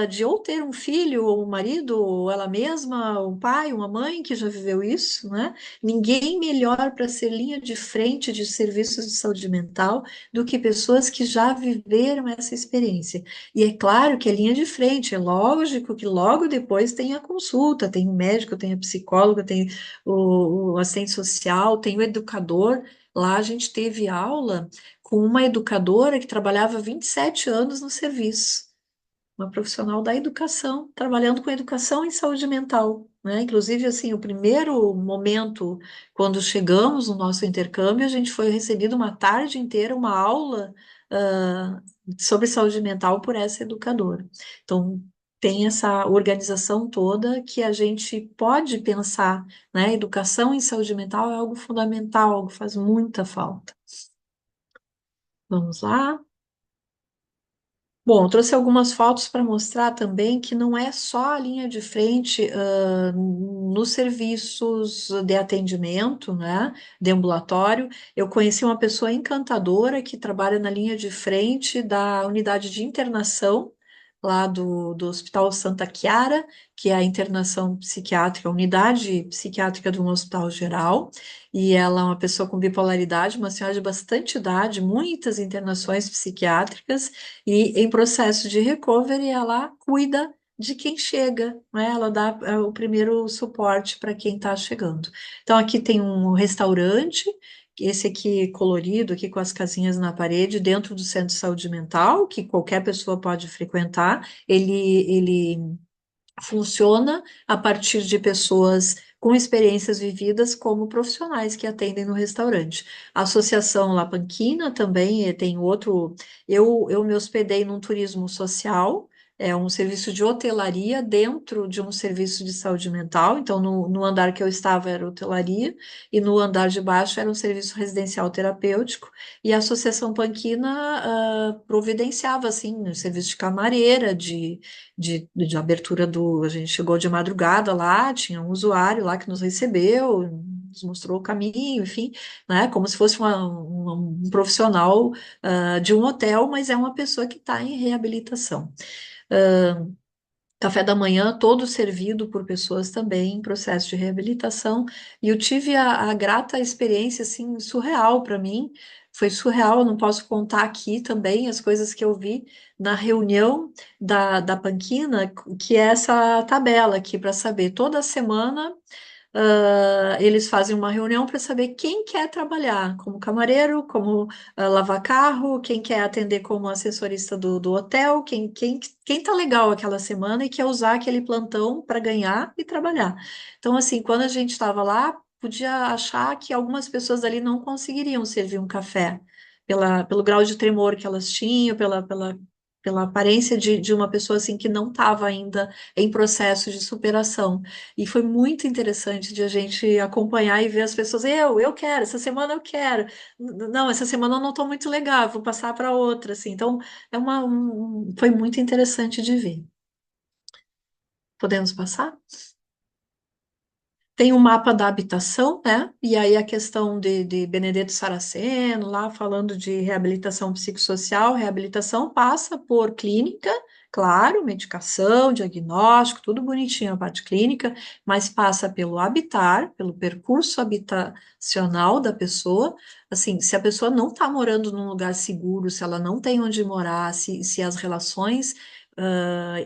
de ou ter um filho, ou um marido, ou ela mesma, um pai, uma mãe que já viveu isso, né? Ninguém melhor para ser linha de frente de serviços de saúde mental do que pessoas que já viveram essa experiência. E é claro que é linha de frente, é lógico que logo depois tem a consulta, tem o médico, tem a psicóloga, tem o assistente social, tem o educador. Lá a gente teve aula com uma educadora que trabalhava 27 anos no serviço, uma profissional da educação, trabalhando com educação em saúde mental, né? Inclusive, assim, o primeiro momento, quando chegamos no nosso intercâmbio, a gente foi recebido uma tarde inteira, uma aula, ah, sobre saúde mental por essa educadora. Então, tem essa organização toda que a gente pode pensar, né? Educação em saúde mental é algo fundamental, algo que faz muita falta. Vamos lá. Bom, eu trouxe algumas fotos para mostrar também que não é só a linha de frente, nos serviços de atendimento, né, de ambulatório. Eu conheci uma pessoa encantadora que trabalha na linha de frente da unidade de internação, lá do Hospital Santa Chiara, que é a internação psiquiátrica, a unidade psiquiátrica de um hospital geral. E ela é uma pessoa com bipolaridade, uma senhora de bastante idade, muitas internações psiquiátricas e em processo de recovery, ela cuida de quem chega, né? Ela dá o primeiro suporte para quem está chegando. Então, aqui tem um restaurante, esse aqui colorido, aqui com as casinhas na parede, dentro do centro de saúde mental, que qualquer pessoa pode frequentar. Ele funciona a partir de pessoas com experiências vividas como profissionais que atendem no restaurante. A Associação La Panquina também tem outro. Eu me hospedei num turismo social. É um serviço de hotelaria dentro de um serviço de saúde mental. Então, no andar que eu estava era hotelaria, e no andar de baixo era um serviço residencial terapêutico. E a Associação Panquina providenciava, assim, um serviço de camareira, de abertura a gente chegou de madrugada lá, tinha um usuário lá que nos recebeu, nos mostrou o caminho, enfim, né, como se fosse um profissional de um hotel, mas é uma pessoa que está em reabilitação. Café da manhã todo servido por pessoas também em processo de reabilitação, e eu tive a grata experiência, assim, surreal para mim, foi surreal, eu não posso contar aqui também as coisas que eu vi na reunião da Panquina, que é essa tabela aqui para saber, toda semana eles fazem uma reunião para saber quem quer trabalhar como camareiro, como lavar carro, quem quer atender como assessorista do hotel, quem tá legal aquela semana e quer usar aquele plantão para ganhar e trabalhar. Então, assim, quando a gente estava lá, podia achar que algumas pessoas ali não conseguiriam servir um café. Pelo grau de tremor que elas tinham, pela aparência de uma pessoa assim que não estava ainda em processo de superação. E foi muito interessante de a gente acompanhar e ver as pessoas, eu quero, essa semana eu quero. Não, essa semana eu não estou muito legal, vou passar para outra, assim. Então, foi muito interessante de ver. Podemos passar? Tem o mapa da habitação, né? E aí a questão de Benedetto Saraceno, lá falando de reabilitação psicossocial, reabilitação passa por clínica, claro, medicação, diagnóstico, tudo bonitinho a parte clínica, mas passa pelo habitar, pelo percurso habitacional da pessoa. Assim, se a pessoa não está morando num lugar seguro, se ela não tem onde morar, se as relações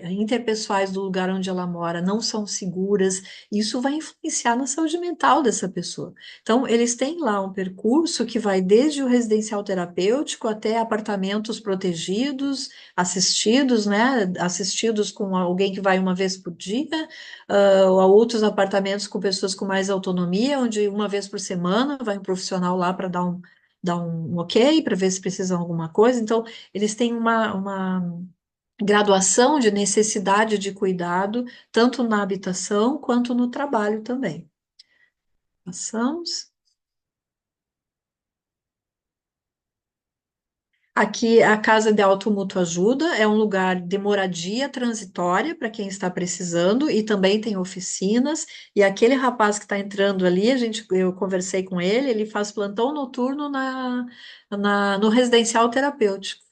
interpessoais do lugar onde ela mora não são seguras, isso vai influenciar na saúde mental dessa pessoa. Então, eles têm lá um percurso que vai desde o residencial terapêutico até apartamentos protegidos, assistidos, né? Assistidos com alguém que vai uma vez por dia, ou a outros apartamentos com pessoas com mais autonomia, onde uma vez por semana vai um profissional lá para dar um ok, para ver se precisam de alguma coisa. Então, eles têm uma graduação de necessidade de cuidado, tanto na habitação quanto no trabalho também. Passamos. Aqui, a Casa de Automútua Ajuda é um lugar de moradia transitória para quem está precisando e também tem oficinas. E aquele rapaz que está entrando ali, eu conversei com ele, ele faz plantão noturno no residencial terapêutico.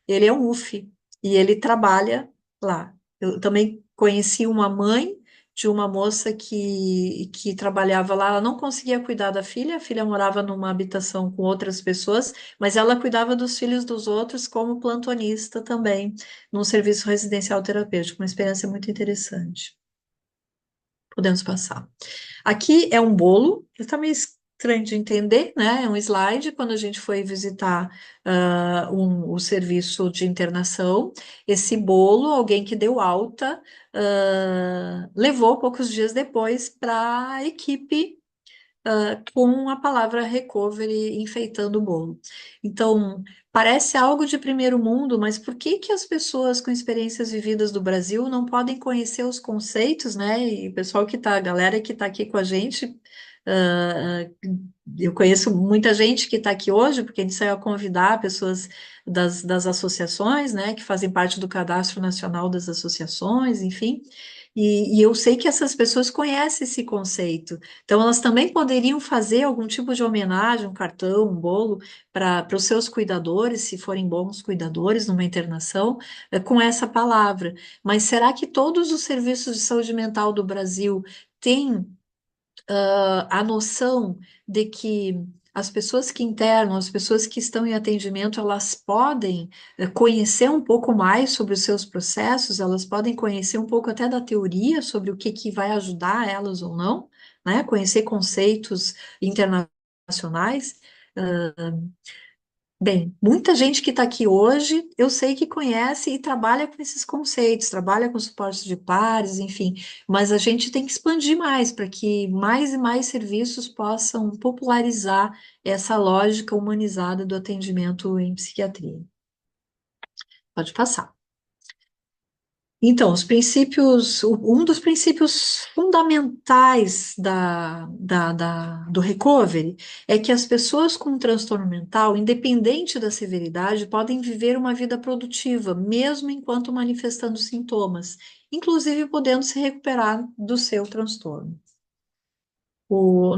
Ele é um UF e ele trabalha lá. Eu também conheci uma mãe de uma moça que trabalhava lá. Ela não conseguia cuidar da filha, a filha morava numa habitação com outras pessoas, mas ela cuidava dos filhos dos outros como plantonista também, num serviço residencial terapêutico. Uma experiência muito interessante. Podemos passar. Aqui é um bolo, está meio estranho de entender, né? É um slide. Quando a gente foi visitar o serviço de internação, esse bolo, alguém que deu alta, levou poucos dias depois para a equipe com a palavra recovery enfeitando o bolo. Então, parece algo de primeiro mundo, mas por que que as pessoas com experiências vividas do Brasil não podem conhecer os conceitos, né? E o pessoal que tá, a galera que está aqui com a gente, eu conheço muita gente que está aqui hoje, porque a gente saiu a convidar pessoas das associações, né, que fazem parte do Cadastro Nacional das Associações, enfim. E eu sei que essas pessoas conhecem esse conceito. Então, elas também poderiam fazer algum tipo de homenagem, um cartão, um bolo, para os seus cuidadores, se forem bons cuidadores numa internação, com essa palavra. Mas será que todos os serviços de saúde mental do Brasil têm a noção de que as pessoas que internam, as pessoas que estão em atendimento, elas podem conhecer um pouco mais sobre os seus processos, elas podem conhecer um pouco até da teoria sobre o que vai ajudar elas ou não, né? Conhecer conceitos internacionais. Bem, muita gente que está aqui hoje, eu sei que conhece e trabalha com esses conceitos, trabalha com suporte de pares, enfim, mas a gente tem que expandir mais para que mais e mais serviços possam popularizar essa lógica humanizada do atendimento em psiquiatria. Pode passar. Então, um dos princípios fundamentais do recovery é que as pessoas com transtorno mental, independente da severidade, podem viver uma vida produtiva, mesmo enquanto manifestando sintomas, inclusive podendo se recuperar do seu transtorno. O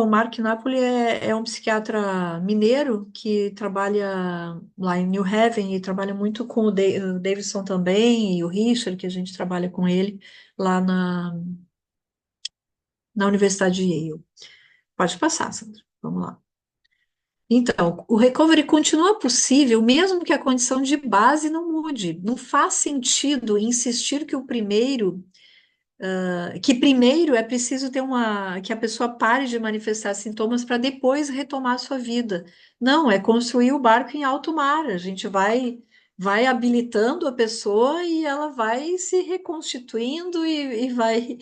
Mark Napoli é um psiquiatra mineiro que trabalha lá em New Haven e trabalha muito com o Davidson também e o Richard, que a gente trabalha com ele lá na Universidade de Yale. Pode passar, Sandra. Vamos lá. Então, o recovery continua possível mesmo que a condição de base não mude. Não faz sentido insistir que primeiro é preciso que a pessoa pare de manifestar sintomas para depois retomar a sua vida. Não, é construir o barco em alto mar. A gente vai habilitando a pessoa e ela vai se reconstituindo e vai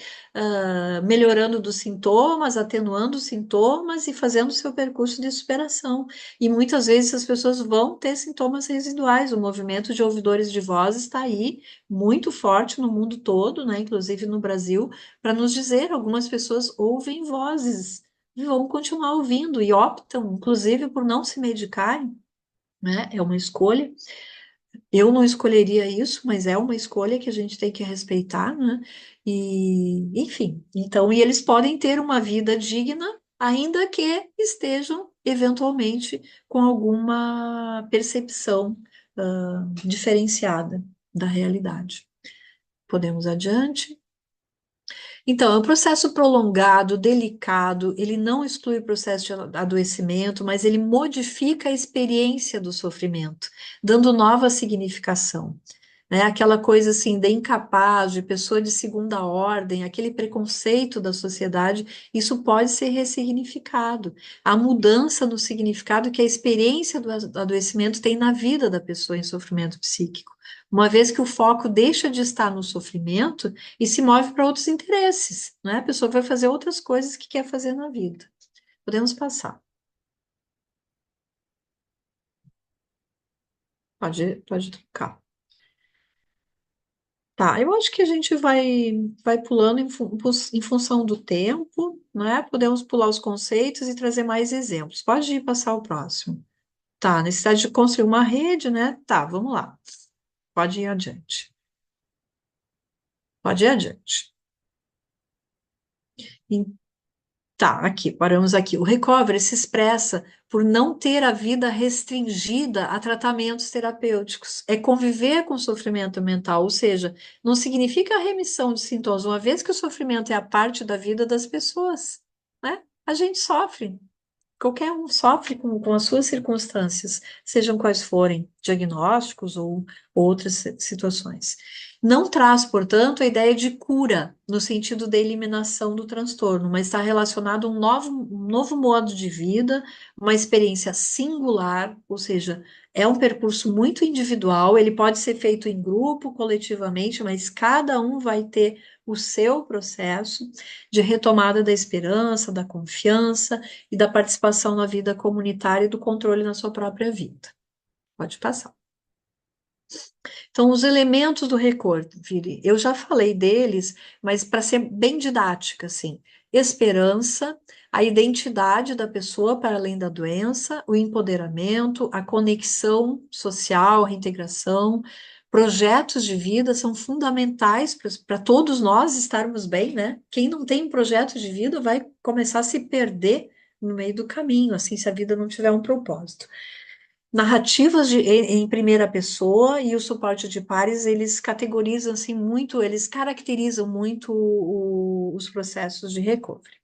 melhorando dos sintomas, atenuando os sintomas e fazendo o seu percurso de superação. E muitas vezes as pessoas vão ter sintomas residuais. O movimento de ouvidores de voz está aí muito forte no mundo todo, né, inclusive no Brasil, para nos dizer, algumas pessoas ouvem vozes e vão continuar ouvindo e optam, inclusive, por não se medicarem, né, é uma escolha. Eu não escolheria isso, mas é uma escolha que a gente tem que respeitar, né, e, enfim, então, e eles podem ter uma vida digna, ainda que estejam, eventualmente, com alguma percepção, diferenciada. da realidade. Podemos adiante. Então, é um processo prolongado, delicado, ele não exclui o processo de adoecimento, mas ele modifica a experiência do sofrimento, dando nova significação, né? Aquela coisa assim, de incapaz, de pessoa de segunda ordem, aquele preconceito da sociedade, isso pode ser ressignificado. A mudança no significado que a experiência do adoecimento tem na vida da pessoa em sofrimento psíquico. Uma vez que o foco deixa de estar no sofrimento e se move para outros interesses, né? A pessoa vai fazer outras coisas que quer fazer na vida. Podemos passar. Pode trocar. Tá, eu acho que a gente vai pulando em função do tempo, né? Podemos pular os conceitos e trazer mais exemplos. Pode ir passar o próximo. Tá, necessidade de construir uma rede, né? Tá, vamos lá. Pode ir adiante. Pode ir adiante. Tá, aqui, paramos aqui. O recovery se expressa por não ter a vida restringida a tratamentos terapêuticos. É conviver com o sofrimento mental, ou seja, não significa a remissão de sintomas, uma vez que o sofrimento é a parte da vida das pessoas, né? A gente sofre, qualquer um sofre com as suas circunstâncias, sejam quais forem, diagnósticos ou outras situações. Não traz, portanto, a ideia de cura, no sentido da eliminação do transtorno, mas está relacionado a um novo modo de vida, uma experiência singular, ou seja, é um percurso muito individual, ele pode ser feito em grupo, coletivamente, mas cada um vai ter o seu processo de retomada da esperança, da confiança e da participação na vida comunitária e do controle na sua própria vida. Pode passar. Então, os elementos do recovery, eu já falei deles, mas para ser bem didática, assim, esperança, a identidade da pessoa para além da doença, o empoderamento, a conexão social, a reintegração, projetos de vida são fundamentais para todos nós estarmos bem, né? Quem não tem um projeto de vida vai começar a se perder no meio do caminho, assim, se a vida não tiver um propósito. Narrativas em primeira pessoa e o suporte de pares, eles categorizam assim muito, eles caracterizam muito os processos de recovery.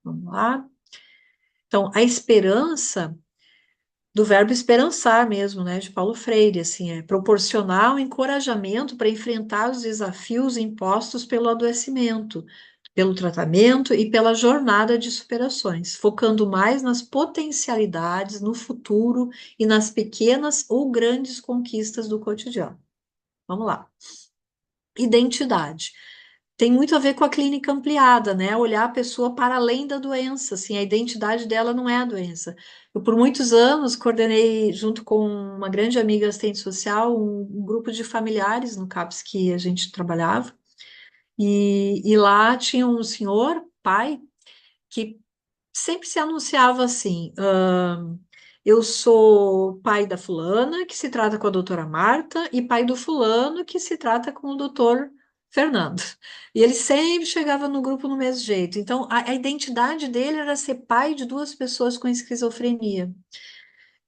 Vamos lá? Então, a esperança, do verbo esperançar mesmo, né, de Paulo Freire, assim, é proporcionar o encorajamento para enfrentar os desafios impostos pelo adoecimento, pelo tratamento e pela jornada de superações, focando mais nas potencialidades, no futuro e nas pequenas ou grandes conquistas do cotidiano. Vamos lá. Identidade. Tem muito a ver com a clínica ampliada, né? Olhar a pessoa para além da doença, assim, a identidade dela não é a doença. Eu, por muitos anos, coordenei, junto com uma grande amiga assistente social, um grupo de familiares no CAPS que a gente trabalhava, e lá tinha um senhor, pai, que sempre se anunciava assim: eu sou pai da fulana, que se trata com a doutora Marta, e pai do fulano, que se trata com o doutor Fernando. E ele sempre chegava no grupo no mesmo jeito. Então, a identidade dele era ser pai de duas pessoas com esquizofrenia.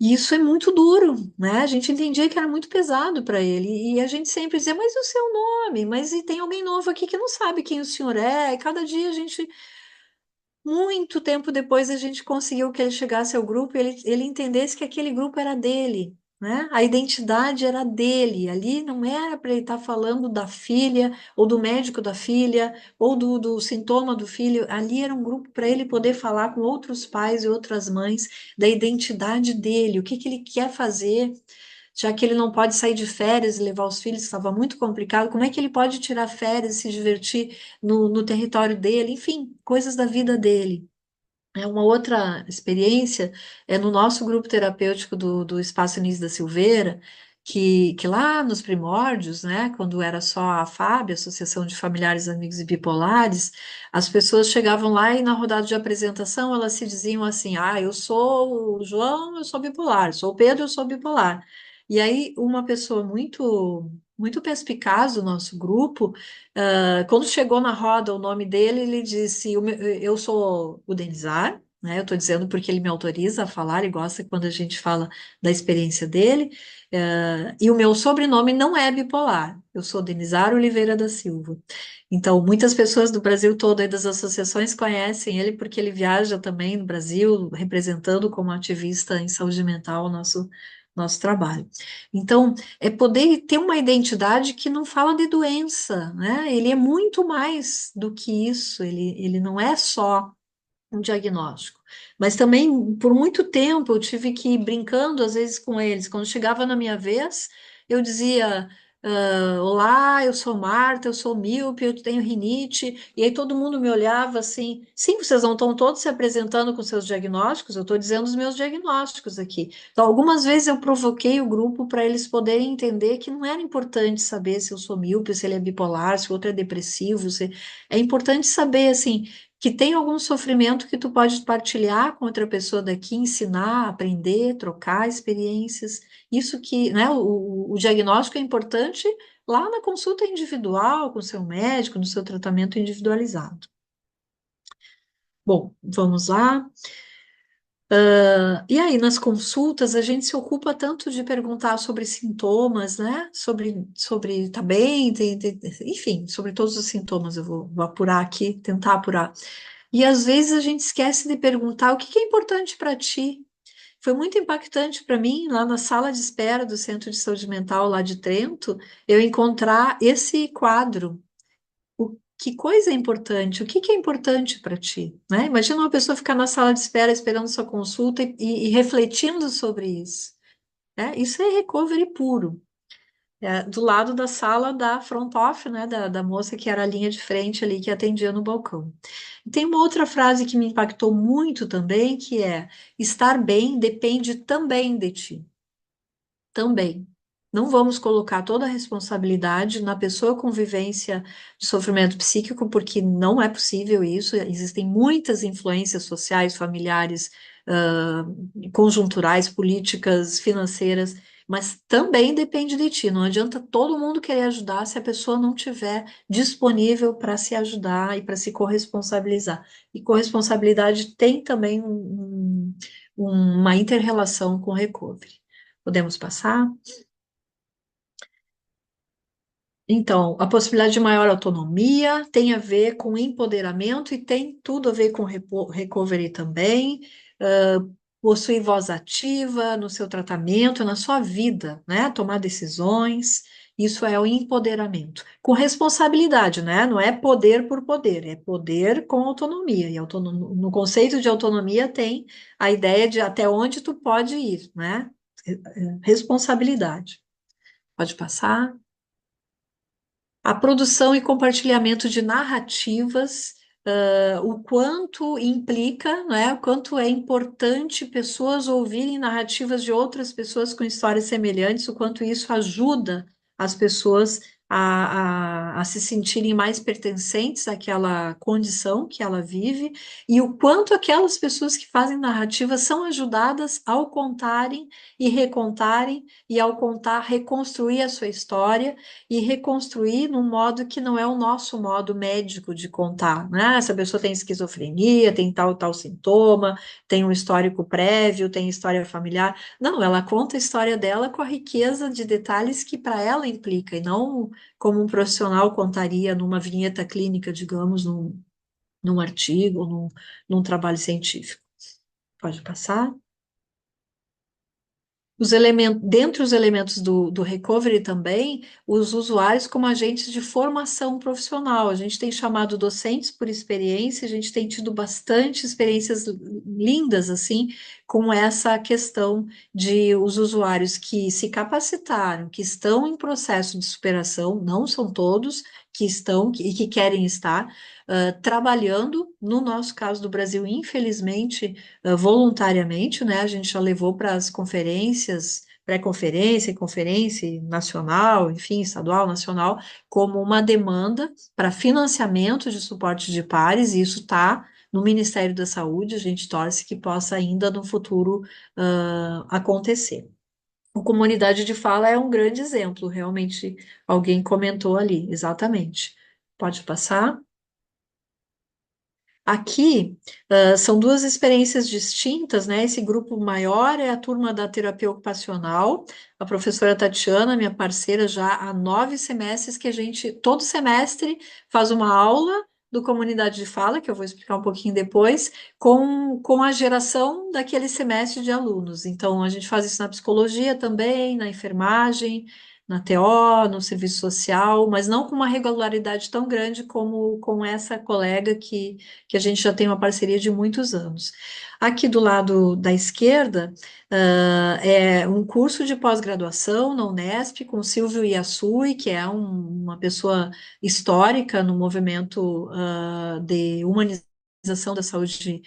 E isso é muito duro, né? A gente entendia que era muito pesado para ele. E a gente sempre dizia, mas e o seu nome? Mas e tem alguém novo aqui que não sabe quem o senhor é? E cada dia a gente, muito tempo depois, a gente conseguiu que ele chegasse ao grupo e ele entendesse que aquele grupo era dele, né? A identidade era dele. Ali não era para ele estar falando da filha, ou do médico da filha, ou do sintoma do filho. Ali era um grupo para ele poder falar com outros pais e outras mães da identidade dele, o que que ele quer fazer, já que ele não pode sair de férias e levar os filhos, estava muito complicado, como é que ele pode tirar férias e se divertir no território dele, enfim, coisas da vida dele. É uma outra experiência, é no nosso grupo terapêutico do Espaço Anísio da Silveira, que lá nos primórdios, né, quando era só a FAB, Associação de Familiares, Amigos e Bipolares, as pessoas chegavam lá e na rodada de apresentação elas se diziam assim, eu sou o João, eu sou bipolar, sou o Pedro, eu sou bipolar. E aí uma pessoa muito perspicaz do nosso grupo, quando chegou na roda o nome dele, ele disse, eu sou o Denizar, né? Eu estou dizendo porque ele me autoriza a falar, ele gosta quando a gente fala da experiência dele. E o meu sobrenome não é bipolar, eu sou Denizar Oliveira da Silva. Então, muitas pessoas do Brasil todo e das associações conhecem ele porque ele viaja também no Brasil, representando como ativista em saúde mental o nosso trabalho. Então, é poder ter uma identidade que não fala de doença, né? Ele é muito mais do que isso, ele não é só um diagnóstico. Mas também, por muito tempo, eu tive que ir brincando, às vezes, com eles. Quando chegava na minha vez, eu dizia: Olá, eu sou Marta, eu sou míope, eu tenho rinite. E aí todo mundo me olhava assim: sim, vocês não estão todos se apresentando com seus diagnósticos, eu estou dizendo os meus diagnósticos aqui. Então, algumas vezes eu provoquei o grupo para eles poderem entender que não era importante saber se eu sou míope, se ele é bipolar, se o outro é depressivo. É importante saber, assim, que tem algum sofrimento que tu pode partilhar com outra pessoa daqui, ensinar, aprender, trocar experiências. Isso que, né, o diagnóstico é importante lá na consulta individual com o seu médico, no seu tratamento individualizado. Bom, vamos lá. E aí, nas consultas, a gente se ocupa tanto de perguntar sobre sintomas, né? Sobre tá bem, enfim, sobre todos os sintomas, eu vou apurar aqui, tentar apurar. E às vezes a gente esquece de perguntar o que que é importante para ti. Foi muito impactante para mim, lá na sala de espera do Centro de Saúde Mental, lá de Trento, eu encontrar esse quadro. Que coisa importante, o que que é importante para ti, né? Imagina uma pessoa ficar na sala de espera esperando sua consulta e refletindo sobre isso, né? Isso é recovery puro. Do lado da sala da front office, né, da moça que era a linha de frente ali que atendia no balcão. E tem uma outra frase que me impactou muito também, que é: estar bem depende também de ti. Também. Não vamos colocar toda a responsabilidade na pessoa com vivência de sofrimento psíquico, porque não é possível isso. Existem muitas influências sociais, familiares, ah, conjunturais, políticas, financeiras, mas também depende de ti. Não adianta todo mundo querer ajudar se a pessoa não tiver disponível para se ajudar e para se corresponsabilizar. E corresponsabilidade tem também uma inter-relação com recovery. Podemos passar? Então, a possibilidade de maior autonomia tem a ver com empoderamento e tem tudo a ver com recovery também. Possui voz ativa no seu tratamento, na sua vida, né? Tomar decisões. Isso é o empoderamento. Com responsabilidade, né? Não é poder por poder, é poder com autonomia. E no conceito de autonomia tem a ideia de até onde tu pode ir, né? Responsabilidade. Pode passar. A produção e compartilhamento de narrativas, o quanto implica, né, o quanto é importante pessoas ouvirem narrativas de outras pessoas com histórias semelhantes, o quanto isso ajuda as pessoas a se sentirem mais pertencentes àquela condição que ela vive, e o quanto aquelas pessoas que fazem narrativas são ajudadas ao contarem e recontarem, e ao contar, reconstruir a sua história e reconstruir num modo que não é o nosso modo médico de contar, né? Essa pessoa tem esquizofrenia, tem tal sintoma, tem um histórico prévio, tem história familiar. Não, ela conta a história dela com a riqueza de detalhes que para ela implica, e não como um profissional contaria numa vinheta clínica, digamos, num artigo, num trabalho científico. Pode passar? Dentre os elementos do recovery também, os usuários como agentes de formação profissional. A gente tem chamado docentes por experiência, a gente tem tido bastante experiências lindas, assim, com essa questão de os usuários que se capacitaram, que estão em processo de superação, não são todos, que estão e que querem estar, trabalhando, no nosso caso do Brasil, infelizmente, voluntariamente, né? A gente já levou para as conferências, pré-conferência, conferência nacional, enfim, estadual, nacional, como uma demanda para financiamento de suporte de pares, e isso está no Ministério da Saúde, a gente torce que possa ainda no futuro acontecer. A comunidade de fala é um grande exemplo, realmente alguém comentou ali, exatamente. Pode passar? Aqui, são duas experiências distintas, né? Esse grupo maior é a turma da terapia ocupacional. A professora Tatiana, minha parceira, já há 9 semestres que a gente, todo semestre, faz uma aula do Comunidade de Fala, que eu vou explicar um pouquinho depois, com a geração daquele semestre de alunos. Então, a gente faz isso na psicologia também, na enfermagem, na TO, no serviço social, mas não com uma regularidade tão grande como com essa colega que a gente já tem uma parceria de muitos anos. Aqui do lado da esquerda, é um curso de pós-graduação na Unesp com Silvio Iasui, que é uma pessoa histórica no movimento de humanização da saúde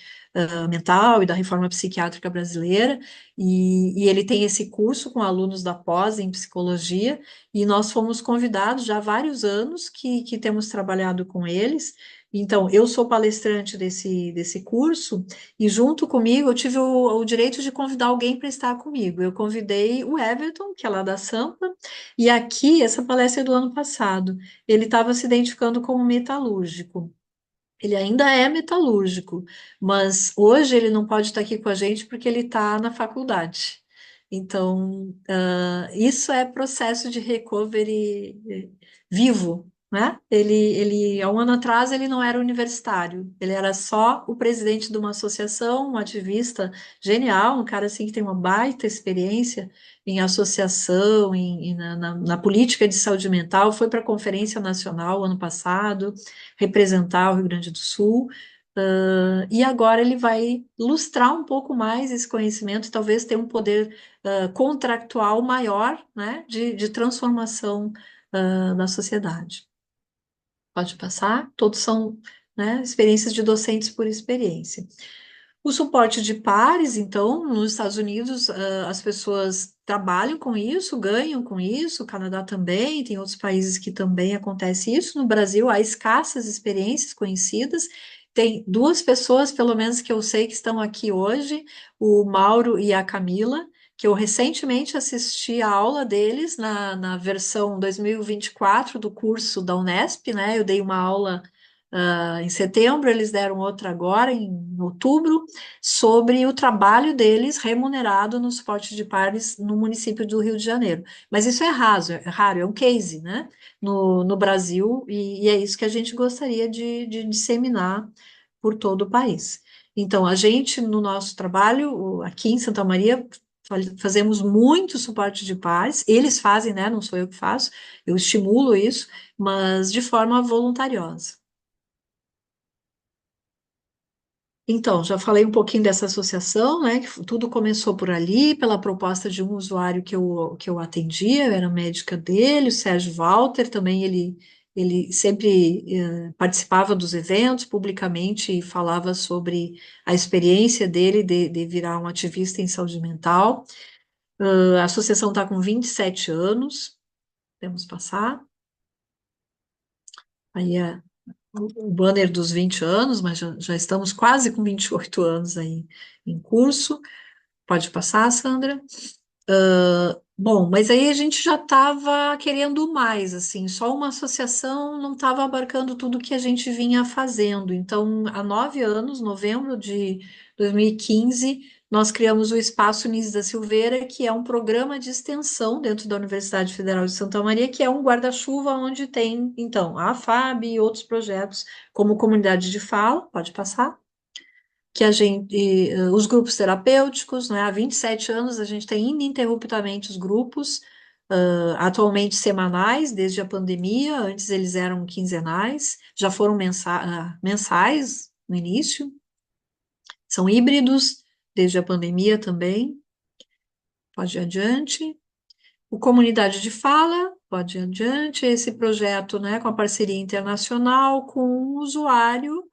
mental e da reforma psiquiátrica brasileira, e ele tem esse curso com alunos da pós em psicologia, e nós fomos convidados já há vários anos que temos trabalhado com eles. Então, eu sou palestrante desse curso, e junto comigo eu tive o direito de convidar alguém para estar comigo. Eu convidei o Everton, que é lá da Sampa, e aqui, essa palestra é do ano passado, ele estava se identificando como metalúrgico. Ele ainda é metalúrgico, mas hoje ele não pode estar aqui com a gente porque ele está na faculdade. Então, isso é processo de recovery vivo, né? Há um ano atrás, ele não era universitário, ele era só o presidente de uma associação, um ativista genial, um cara assim que tem uma baita experiência em associação, na política de saúde mental, foi para a Conferência Nacional ano passado, representar o Rio Grande do Sul, e agora ele vai lustrar um pouco mais esse conhecimento, talvez ter um poder contractual maior, né, de transformação na sociedade. Pode passar, todos são, né, experiências de docentes por experiência. O suporte de pares, então, nos Estados Unidos, as pessoas trabalham com isso, ganham com isso, o Canadá também, tem outros países que também acontece isso. No Brasil, há escassas experiências conhecidas. Tem duas pessoas, pelo menos, que eu sei que estão aqui hoje, o Mauro e a Camila, que eu recentemente assisti a aula deles na versão 2024 do curso da Unesp, né? Eu dei uma aula em setembro, eles deram outra agora, em outubro, sobre o trabalho deles remunerado no suporte de pares no município do Rio de Janeiro. Mas isso é raro, é um case, né, no Brasil, e é isso que a gente gostaria de disseminar por todo o país. Então, a gente, no nosso trabalho, aqui em Santa Maria, fazemos muito suporte de pares, eles fazem, né, não sou eu que faço, eu estimulo isso, mas de forma voluntariosa. Então, já falei um pouquinho dessa associação, né? Que tudo começou por ali, pela proposta de um usuário que eu atendia, eu era médica dele, o Sérgio Walter, também ele sempre participava dos eventos publicamente e falava sobre a experiência dele de virar um ativista em saúde mental. A associação está com 27 anos, podemos passar. Aí o banner dos 20 anos, mas já estamos quase com 28 anos aí em curso. Pode passar, Sandra. Bom, mas aí a gente já estava querendo mais, assim, só uma associação não estava abarcando tudo que a gente vinha fazendo. Então, há 9 anos, novembro de 2015, nós criamos o Espaço Nis da Silveira, que é um programa de extensão dentro da Universidade Federal de Santa Maria, que é um guarda-chuva onde tem, então, a FAB e outros projetos, como Comunidade de Fala, pode passar, que a gente, os grupos terapêuticos, né, há 27 anos a gente tem ininterruptamente os grupos, atualmente semanais, desde a pandemia, antes eles eram quinzenais, já foram mensais no início, são híbridos, desde a pandemia também, pode ir adiante. O Comunidade de Fala, pode ir adiante, esse projeto, né, com a parceria internacional com um usuário,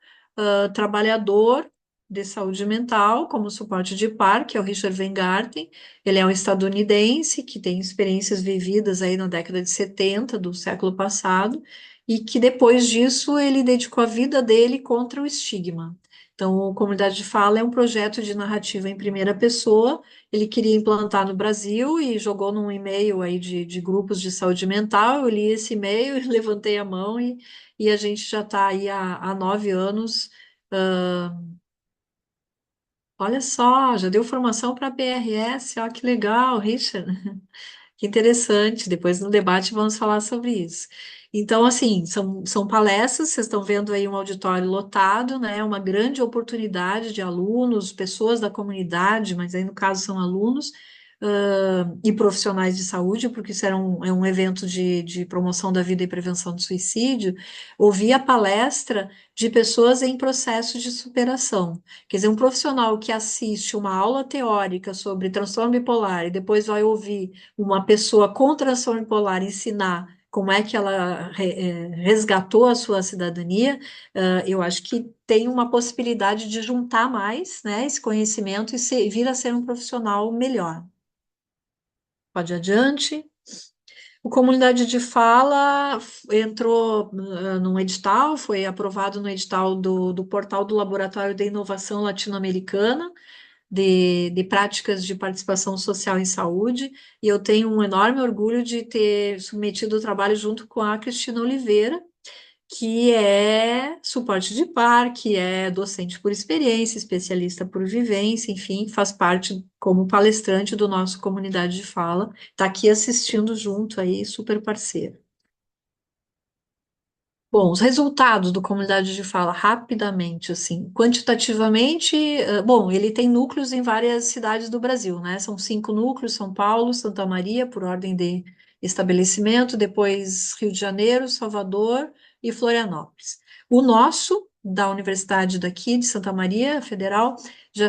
trabalhador de saúde mental, como suporte de par, que é o Richard Weingarten. Ele é um estadunidense que tem experiências vividas aí na década de 70 do século passado, e que depois disso ele dedicou a vida dele contra o estigma. Então, o Comunidade de Fala é um projeto de narrativa em primeira pessoa. Ele queria implantar no Brasil e jogou num e-mail aí de grupos de saúde mental. Eu li esse e-mail, levantei a mão e a gente já está aí há 9 anos Olha só, já deu formação para PRS, ó, que legal, Richard. Que interessante. Depois no debate vamos falar sobre isso. Então, assim, são palestras, vocês estão vendo aí um auditório lotado, né? Uma grande oportunidade de alunos, pessoas da comunidade, mas aí no caso são alunos, e profissionais de saúde, porque isso é um evento de promoção da vida e prevenção do suicídio, ouvir a palestra de pessoas em processo de superação. Quer dizer, um profissional que assiste uma aula teórica sobre transtorno bipolar e depois vai ouvir uma pessoa com transtorno bipolar ensinar como é que ela resgatou a sua cidadania, eu acho que tem uma possibilidade de juntar mais, né, esse conhecimento e vir a ser um profissional melhor. Pode ir adiante. O Comunidade de Fala entrou num edital, foi aprovado no edital do portal do Laboratório de Inovação Latino-Americana, de práticas de participação social em saúde, e eu tenho um enorme orgulho de ter submetido o trabalho junto com a Cristina Oliveira, que é suporte de par, que é docente por experiência, especialista por vivência, enfim, faz parte como palestrante do nosso Comunidade de Fala, está aqui assistindo junto aí, super parceiro. Bom, os resultados do Comunidade de Fala, rapidamente, assim, quantitativamente, bom, ele tem núcleos em várias cidades do Brasil, né? São 5 núcleos, São Paulo, Santa Maria, por ordem de estabelecimento, depois Rio de Janeiro, Salvador e Florianópolis. O nosso, da universidade daqui, de Santa Maria, Federal, já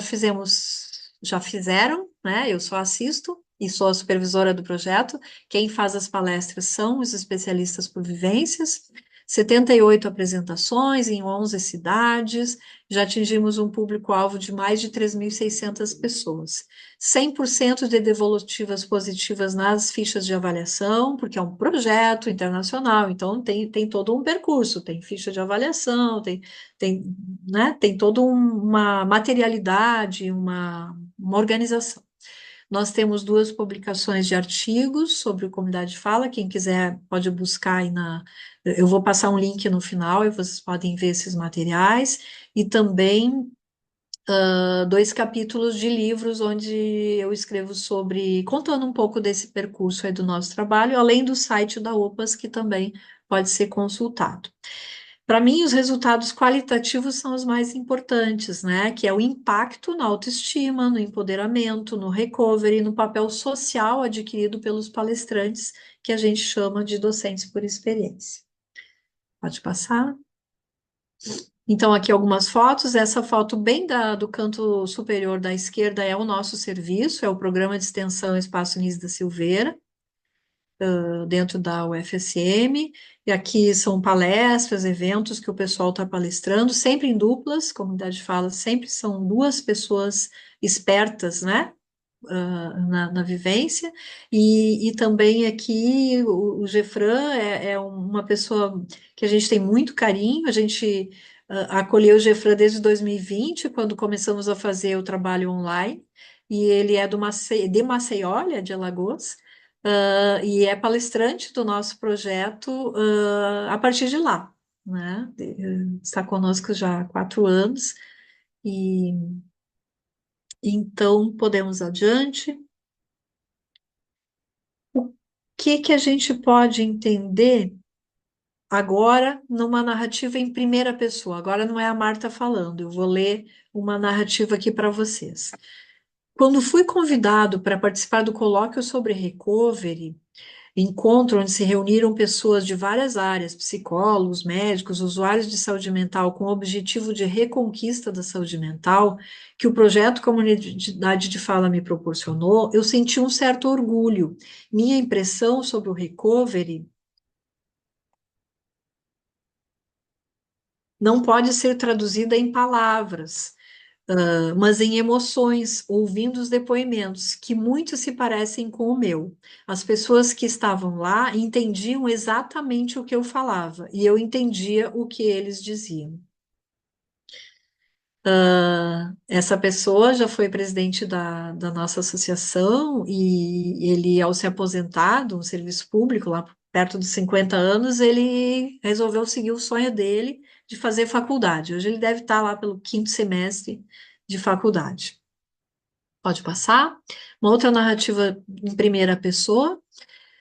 fizeram, né? Eu só assisto e sou a supervisora do projeto. Quem faz as palestras são os especialistas por vivências, 78 apresentações em 11 cidades, já atingimos um público-alvo de mais de 3.600 pessoas. 100% de devolutivas positivas nas fichas de avaliação, porque é um projeto internacional, então tem todo um percurso, tem ficha de avaliação, tem, né, tem toda uma materialidade, uma organização. Nós temos 2 publicações de artigos sobre o Comunidade de Fala, quem quiser pode buscar aí eu vou passar um link no final e vocês podem ver esses materiais, e também 2 capítulos de livros onde eu escrevo sobre, contando um pouco desse percurso aí do nosso trabalho, além do site da OPAS, que também pode ser consultado. Para mim, os resultados qualitativos são os mais importantes, né? Que é o impacto na autoestima, no empoderamento, no recovery, no papel social adquirido pelos palestrantes, que a gente chama de docentes por experiência. Pode passar. Então, aqui algumas fotos. Essa foto bem do canto superior da esquerda é o nosso serviço, é o programa de extensão Espaço Nise da Silveira, dentro da UFSM, e aqui são palestras, eventos que o pessoal está palestrando, sempre em duplas, comunidade fala, sempre são 2 pessoas espertas, né, na vivência, e também aqui o Gefran é uma pessoa que a gente tem muito carinho, a gente acolheu o Gefran desde 2020, quando começamos a fazer o trabalho online, e ele é de Maceió, ele é de Alagoas, e é palestrante do nosso projeto a partir de lá, né? Está conosco já há 4 anos, e então podemos adiante. O que a gente pode entender agora numa narrativa em primeira pessoa? Agora não é a Marta falando, eu vou ler uma narrativa aqui para vocês. Quando fui convidado para participar do colóquio sobre recovery, encontro onde se reuniram pessoas de várias áreas, psicólogos, médicos, usuários de saúde mental, com o objetivo de reconquista da saúde mental, que o projeto Comunidade de Fala me proporcionou, eu senti um certo orgulho. Minha impressão sobre o recovery não pode ser traduzida em palavras, mas em emoções, ouvindo os depoimentos, que muito se parecem com o meu. As pessoas que estavam lá entendiam exatamente o que eu falava, e eu entendia o que eles diziam. Essa pessoa já foi presidente da nossa associação, e ele, ao se aposentar do serviço público, lá perto dos 50 anos, ele resolveu seguir o sonho dele de fazer faculdade. Hoje ele deve estar lá pelo quinto semestre de faculdade. Pode passar. Uma outra narrativa em primeira pessoa.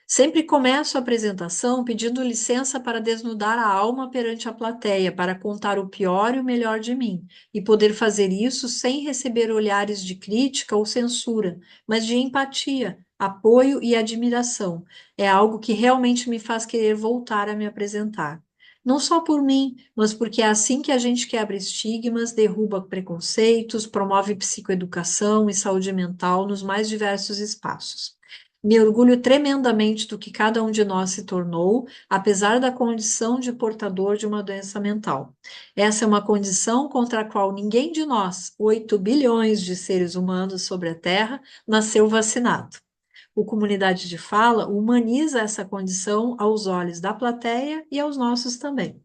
Sempre começo a apresentação pedindo licença para desnudar a alma perante a plateia, para contar o pior e o melhor de mim, e poder fazer isso sem receber olhares de crítica ou censura, mas de empatia, apoio e admiração. É algo que realmente me faz querer voltar a me apresentar. Não só por mim, mas porque é assim que a gente quebra estigmas, derruba preconceitos, promove psicoeducação e saúde mental nos mais diversos espaços. Me orgulho tremendamente do que cada um de nós se tornou, apesar da condição de portador de uma doença mental. Essa é uma condição contra a qual ninguém de nós, 8 bilhões de seres humanos sobre a Terra, nasceu vacinado. O Comunidade de Fala humaniza essa condição aos olhos da plateia e aos nossos também.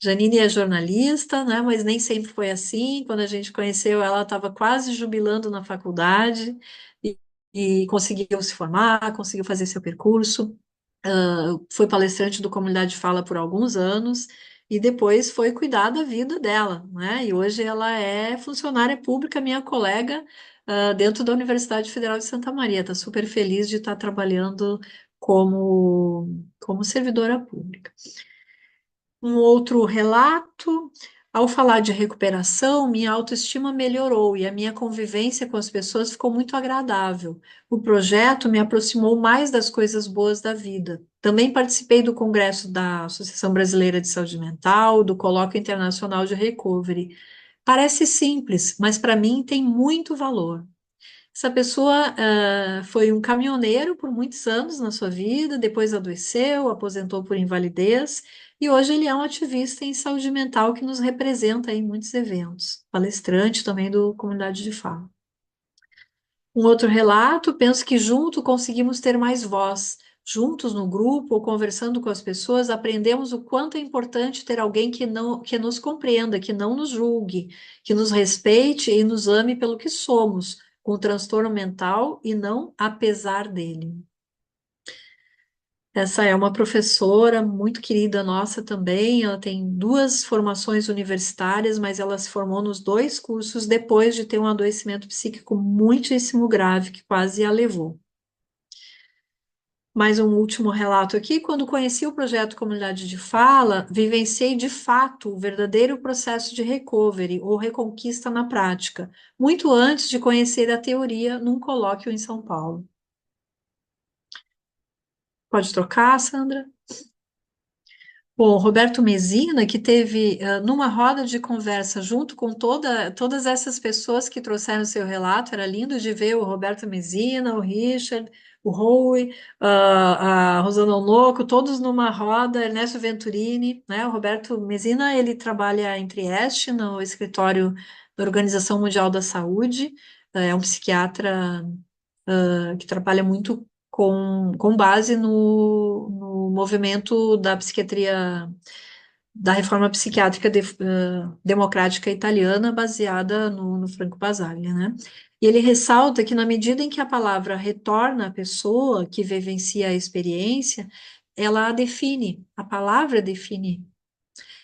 Janine é jornalista, né, mas nem sempre foi assim. Quando a gente conheceu, ela estava quase jubilando na faculdade e conseguiu se formar, conseguiu fazer seu percurso. Foi palestrante do Comunidade de Fala por alguns anos e depois foi cuidar da vida dela, né? E hoje ela é funcionária pública, minha colega, dentro da Universidade Federal de Santa Maria. Está super feliz de estar trabalhando como servidora pública. Um outro relato, ao falar de recuperação, minha autoestima melhorou e a minha convivência com as pessoas ficou muito agradável. O projeto me aproximou mais das coisas boas da vida. Também participei do congresso da Associação Brasileira de Saúde Mental, do Colóquio Internacional de Recovery. Parece simples, mas para mim tem muito valor. Essa pessoa foi um caminhoneiro por muitos anos na sua vida, depois adoeceu, aposentou por invalidez, e hoje ele é um ativista em saúde mental que nos representa em muitos eventos, palestrante também do Comunidade de Fala. Um outro relato, penso que junto conseguimos ter mais voz. Juntos no grupo ou conversando com as pessoas, aprendemos o quanto é importante ter alguém que nos compreenda, que não nos julgue, que nos respeite e nos ame pelo que somos, com transtorno mental e não apesar dele. Essa é uma professora muito querida nossa também. Ela tem 2 formações universitárias, mas ela se formou nos 2 cursos depois de ter um adoecimento psíquico muitíssimo grave que quase a levou. Mais um último relato aqui. Quando conheci o projeto Comunidade de Fala, vivenciei de fato o verdadeiro processo de recovery ou reconquista na prática, muito antes de conhecer a teoria num colóquio em São Paulo. Pode trocar, Sandra? O Roberto Mesina, que teve numa roda de conversa junto com todas essas pessoas que trouxeram seu relato, era lindo de ver o Roberto Mesina, o Richard, o Howie, a Rosana Onoco, todos numa roda, Ernesto Venturini, né? O Roberto Mesina, ele trabalha em Trieste, no escritório da Organização Mundial da Saúde, é um psiquiatra que trabalha muito com base no movimento da psiquiatria, da reforma psiquiátrica democrática italiana, baseada no Franco Basaglia, né? E ele ressalta que na medida em que a palavra retorna à pessoa que vivencia a experiência, ela a define, a palavra define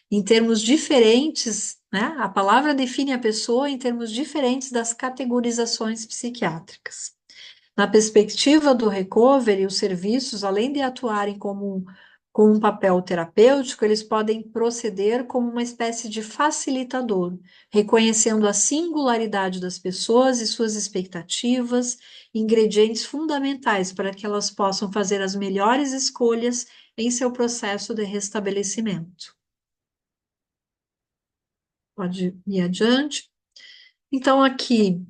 em termos diferentes, né? A palavra define a pessoa em termos diferentes das categorizações psiquiátricas. Na perspectiva do recovery, os serviços, além de atuarem com um papel terapêutico, eles podem proceder como uma espécie de facilitador, reconhecendo a singularidade das pessoas e suas expectativas, ingredientes fundamentais para que elas possam fazer as melhores escolhas em seu processo de restabelecimento. Pode ir adiante. Então, aqui,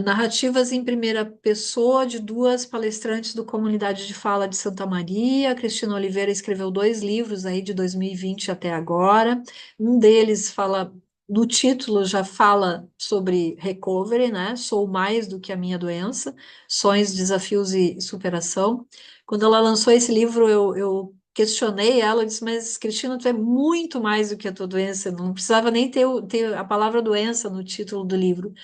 narrativas em primeira pessoa de 2 palestrantes do Comunidade de Fala de Santa Maria. A Cristina Oliveira escreveu 2 livros aí de 2020 até agora. Um deles fala, no título já fala sobre recovery, né? Sou mais do que a minha doença, sonhos, desafios e superação. Quando ela lançou esse livro, eu questionei ela, eu disse, mas Cristina, tu é muito mais do que a tua doença, não precisava nem ter a palavra doença no título do livro.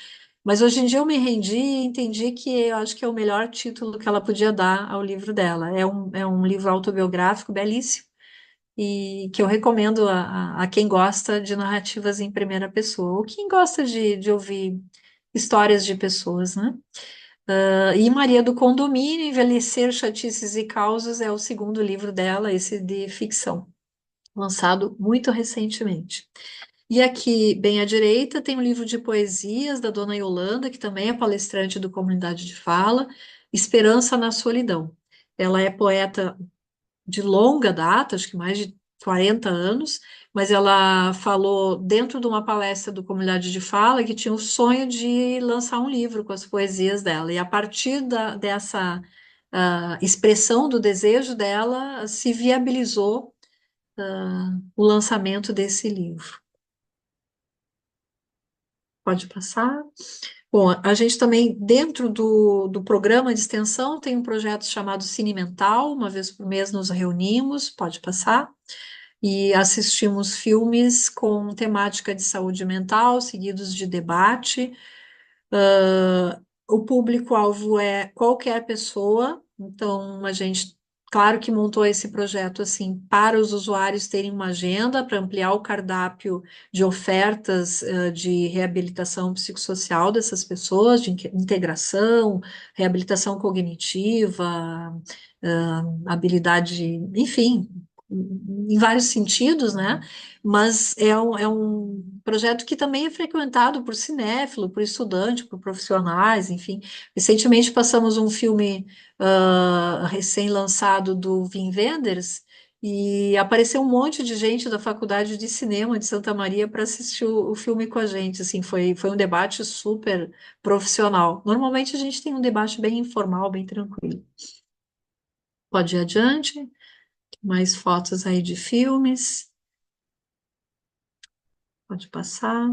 Mas hoje em dia eu me rendi e entendi que eu acho que é o melhor título que ela podia dar ao livro dela. É um livro autobiográfico belíssimo e que eu recomendo a quem gosta de narrativas em primeira pessoa, ou quem gosta de ouvir histórias de pessoas, né? E Maria do Condomínio, Envelhecer, Chatices e Causos, é o segundo livro dela, esse de ficção, lançado muito recentemente. E aqui, bem à direita, tem um livro de poesias da Dona Yolanda, que também é palestrante do Comunidade de Fala, Esperança na Solidão. Ela é poeta de longa data, acho que mais de 40 anos, mas ela falou dentro de uma palestra do Comunidade de Fala que tinha o sonho de lançar um livro com as poesias dela. E a partir dessa expressão do desejo dela, se viabilizou o lançamento desse livro. Pode passar. Bom, a gente também, dentro do programa de extensão, tem um projeto chamado Cine Mental, uma vez por mês nos reunimos, pode passar, e assistimos filmes com temática de saúde mental, seguidos de debate. O público-alvo é qualquer pessoa, então a gente, claro que montou esse projeto assim para os usuários terem uma agenda para ampliar o cardápio de ofertas de reabilitação psicossocial dessas pessoas, de integração, reabilitação cognitiva, habilidade, enfim, em vários sentidos, né? Mas é um projeto que também é frequentado por cinéfilo, por estudante, por profissionais, enfim. Recentemente passamos um filme recém-lançado do Wim Wenders e apareceu um monte de gente da Faculdade de Cinema de Santa Maria para assistir o filme com a gente. Assim, foi um debate super profissional. Normalmente a gente tem um debate bem informal, bem tranquilo. Pode ir adiante. Mais fotos aí de filmes. Pode passar.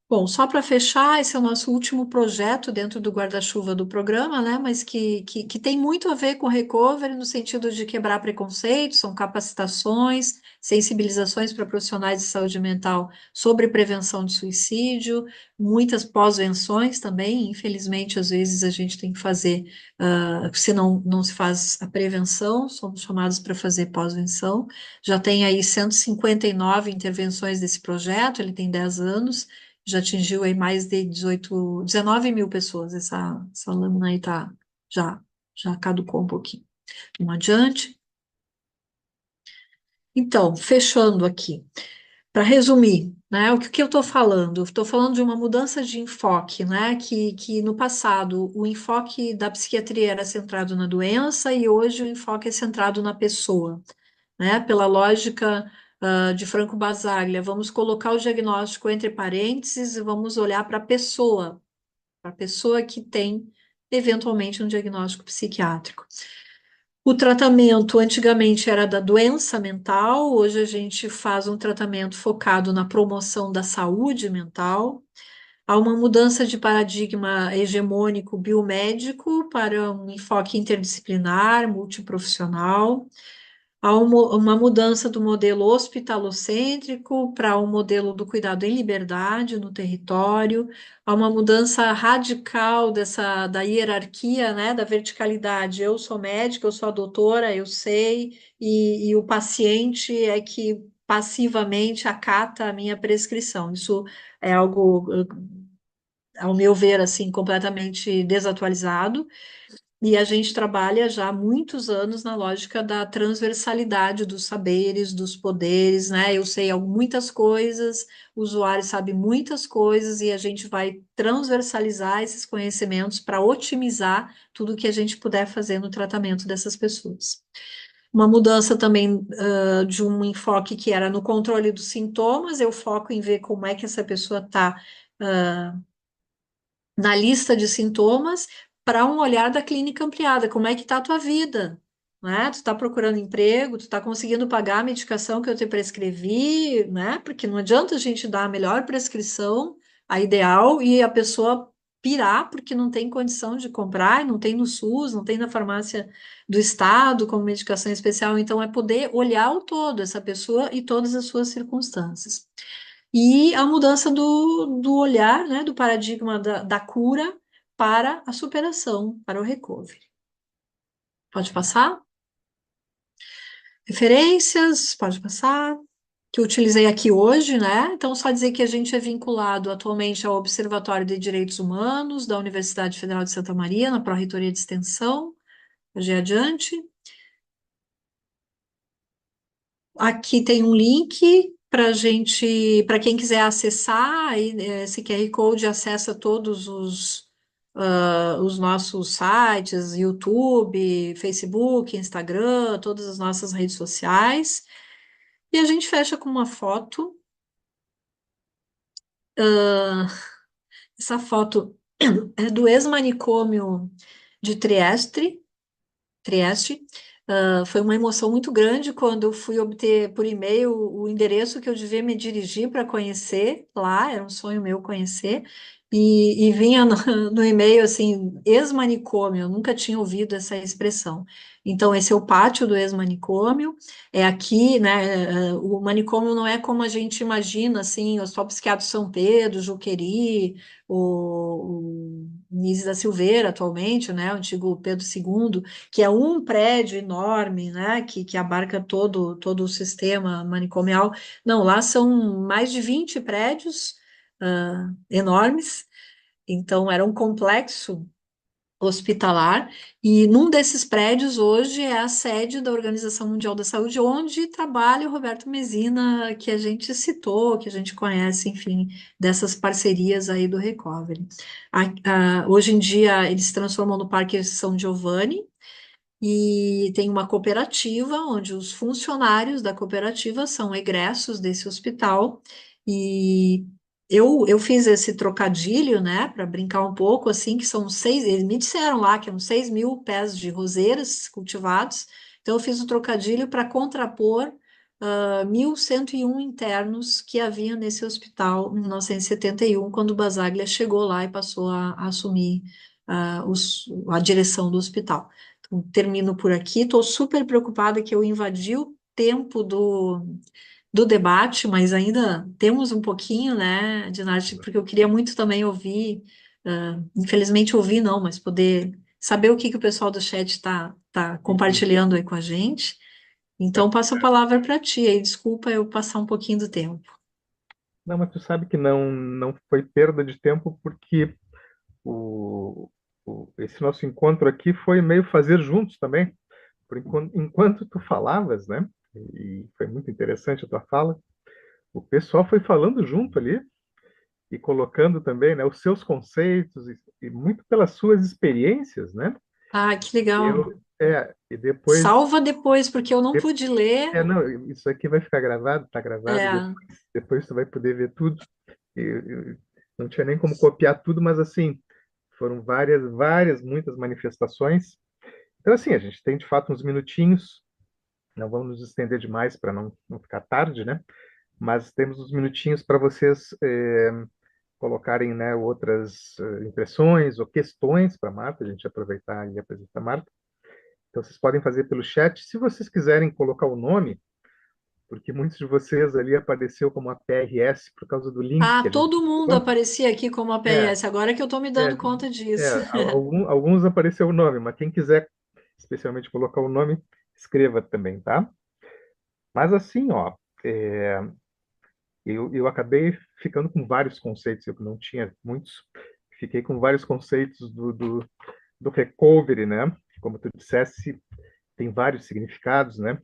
Bom, só para fechar, esse é o nosso último projeto dentro do guarda-chuva do programa, né? Mas que tem muito a ver com recovery no sentido de quebrar preconceitos, são capacitações, sensibilizações para profissionais de saúde mental sobre prevenção de suicídio, muitas pós-venções também. Infelizmente, às vezes a gente tem que fazer, se não se faz a prevenção, somos chamados para fazer pós-venção. Já tem aí 159 intervenções desse projeto, ele tem 10 anos já atingiu aí mais de 19 mil pessoas. Essa lâmina aí já, já caducou um pouquinho. Vamos adiante. Então, fechando aqui, para resumir, né, o que eu estou falando? Estou falando de uma mudança de enfoque, né, que no passado o enfoque da psiquiatria era centrado na doença e hoje o enfoque é centrado na pessoa, né, pela lógica de Franco Basaglia, vamos colocar o diagnóstico entre parênteses e vamos olhar para a pessoa que tem eventualmente um diagnóstico psiquiátrico. O tratamento antigamente era da doença mental, hoje a gente faz um tratamento focado na promoção da saúde mental. Há uma mudança de paradigma hegemônico biomédico para um enfoque interdisciplinar, multiprofissional. Há uma mudança do modelo hospitalocêntrico para um modelo do cuidado em liberdade no território, há uma mudança radical da hierarquia, né, da verticalidade. Eu sou médica, eu sou a doutora, eu sei, e o paciente é que passivamente acata a minha prescrição. Isso é algo, ao meu ver, assim, completamente desatualizado. E a gente trabalha já há muitos anos na lógica da transversalidade dos saberes, dos poderes, né? Eu sei muitas coisas, o usuário sabe muitas coisas, e a gente vai transversalizar esses conhecimentos para otimizar tudo que a gente puder fazer no tratamento dessas pessoas. Uma mudança também de um enfoque que era no controle dos sintomas, eu foco em ver como é que essa pessoa está na lista de sintomas para um olhar da clínica ampliada. Como é que está a tua vida? Né? Tu está procurando emprego, tu está conseguindo pagar a medicação que eu te prescrevi, né? Porque não adianta a gente dar a melhor prescrição, a ideal, e a pessoa pirar porque não tem condição de comprar, e não tem no SUS, não tem na farmácia do estado como medicação especial. Então, é poder olhar o todo, essa pessoa e todas as suas circunstâncias. e a mudança do olhar, né, do paradigma da cura para a superação, para o recovery. Pode passar? Referências, pode passar. Que eu utilizei aqui hoje, né? Então, só dizer que a gente é vinculado atualmente ao Observatório de Direitos Humanos da Universidade Federal de Santa Maria, na Pró-Reitoria de Extensão. Hoje adiante. Aqui tem um link para gente, para quem quiser acessar, aí, esse QR Code acessa todos os nossos sites, YouTube, Facebook, Instagram, todas as nossas redes sociais. E a gente fecha com uma foto. Essa foto é do ex-manicômio de Trieste. Foi uma emoção muito grande quando eu fui obter por e-mail o endereço que eu devia me dirigir para conhecer lá, era um sonho meu conhecer, e vinha no e-mail assim, ex-manicômio, eu nunca tinha ouvido essa expressão. Então, esse é o pátio do ex-manicômio, é aqui, né? O manicômio não é como a gente imagina, assim, o Hospital Psiquiátrico São Pedro, Juqueri, o Nise da Silveira, atualmente, né? O antigo Pedro II, que é um prédio enorme, né, que abarca todo o sistema manicomial. Não, lá são mais de 20 prédios enormes, então era um complexo hospitalar, e num desses prédios hoje é a sede da Organização Mundial da Saúde, onde trabalha o Roberto Mesina, que a gente citou, que a gente conhece, enfim, dessas parcerias aí do Recovery. Hoje em dia eles se transformam no Parque São Giovanni, e tem uma cooperativa onde os funcionários da cooperativa são egressos desse hospital. E eu fiz esse trocadilho, né, para brincar um pouco, assim, que são seis, eles me disseram lá que eram 6.000 pés de roseiras cultivados. Então, eu fiz o trocadilho para contrapor 1.101 internos que havia nesse hospital em 1971, quando o Basaglia chegou lá e passou a assumir a direção do hospital. Então, termino por aqui. Estou super preocupada que eu invadi o tempo do debate, mas ainda temos um pouquinho, né, Dinarte, porque eu queria muito também ouvir, infelizmente ouvir não, mas poder saber o que que o pessoal do chat está E, compartilhando aí com a gente. Então, passo a palavra para ti aí. Desculpa eu passar um pouquinho do tempo. não, mas tu sabe que não foi perda de tempo, porque o, esse nosso encontro aqui foi meio fazer juntos também. Enquanto tu falavas, né? E foi muito interessante a tua fala. O pessoal foi falando junto ali e colocando também, né, os seus conceitos e muito pelas suas experiências, né? Ah, que legal. E depois, Salva depois, porque eu não de- pude ler. não, isso aqui vai ficar gravado, tá gravado, É, depois tu vai poder ver tudo. Não tinha nem como copiar tudo, mas assim, foram várias, muitas manifestações. Então, assim, a gente tem de fato uns minutinhos, não vamos nos estender demais para não ficar tarde, né? Mas temos uns minutinhos para vocês colocarem, né, outras impressões ou questões para a Marta, a gente aproveitar e apresentar a Marta. Então, vocês podem fazer pelo chat. Se vocês quiserem colocar o nome, porque muitos de vocês ali apareceu como a PRS por causa do link que a gente todo mundo colocou. aparecia aqui como É, APS, agora que eu estou me é, dando conta disso. alguns apareceu o nome, mas quem quiser especialmente colocar o nome, escreva também, tá? Mas assim, ó, é, eu acabei ficando com vários conceitos, eu que não tinha muitos, fiquei com vários conceitos do recovery, né? Como tu dissesse, tem vários significados, né?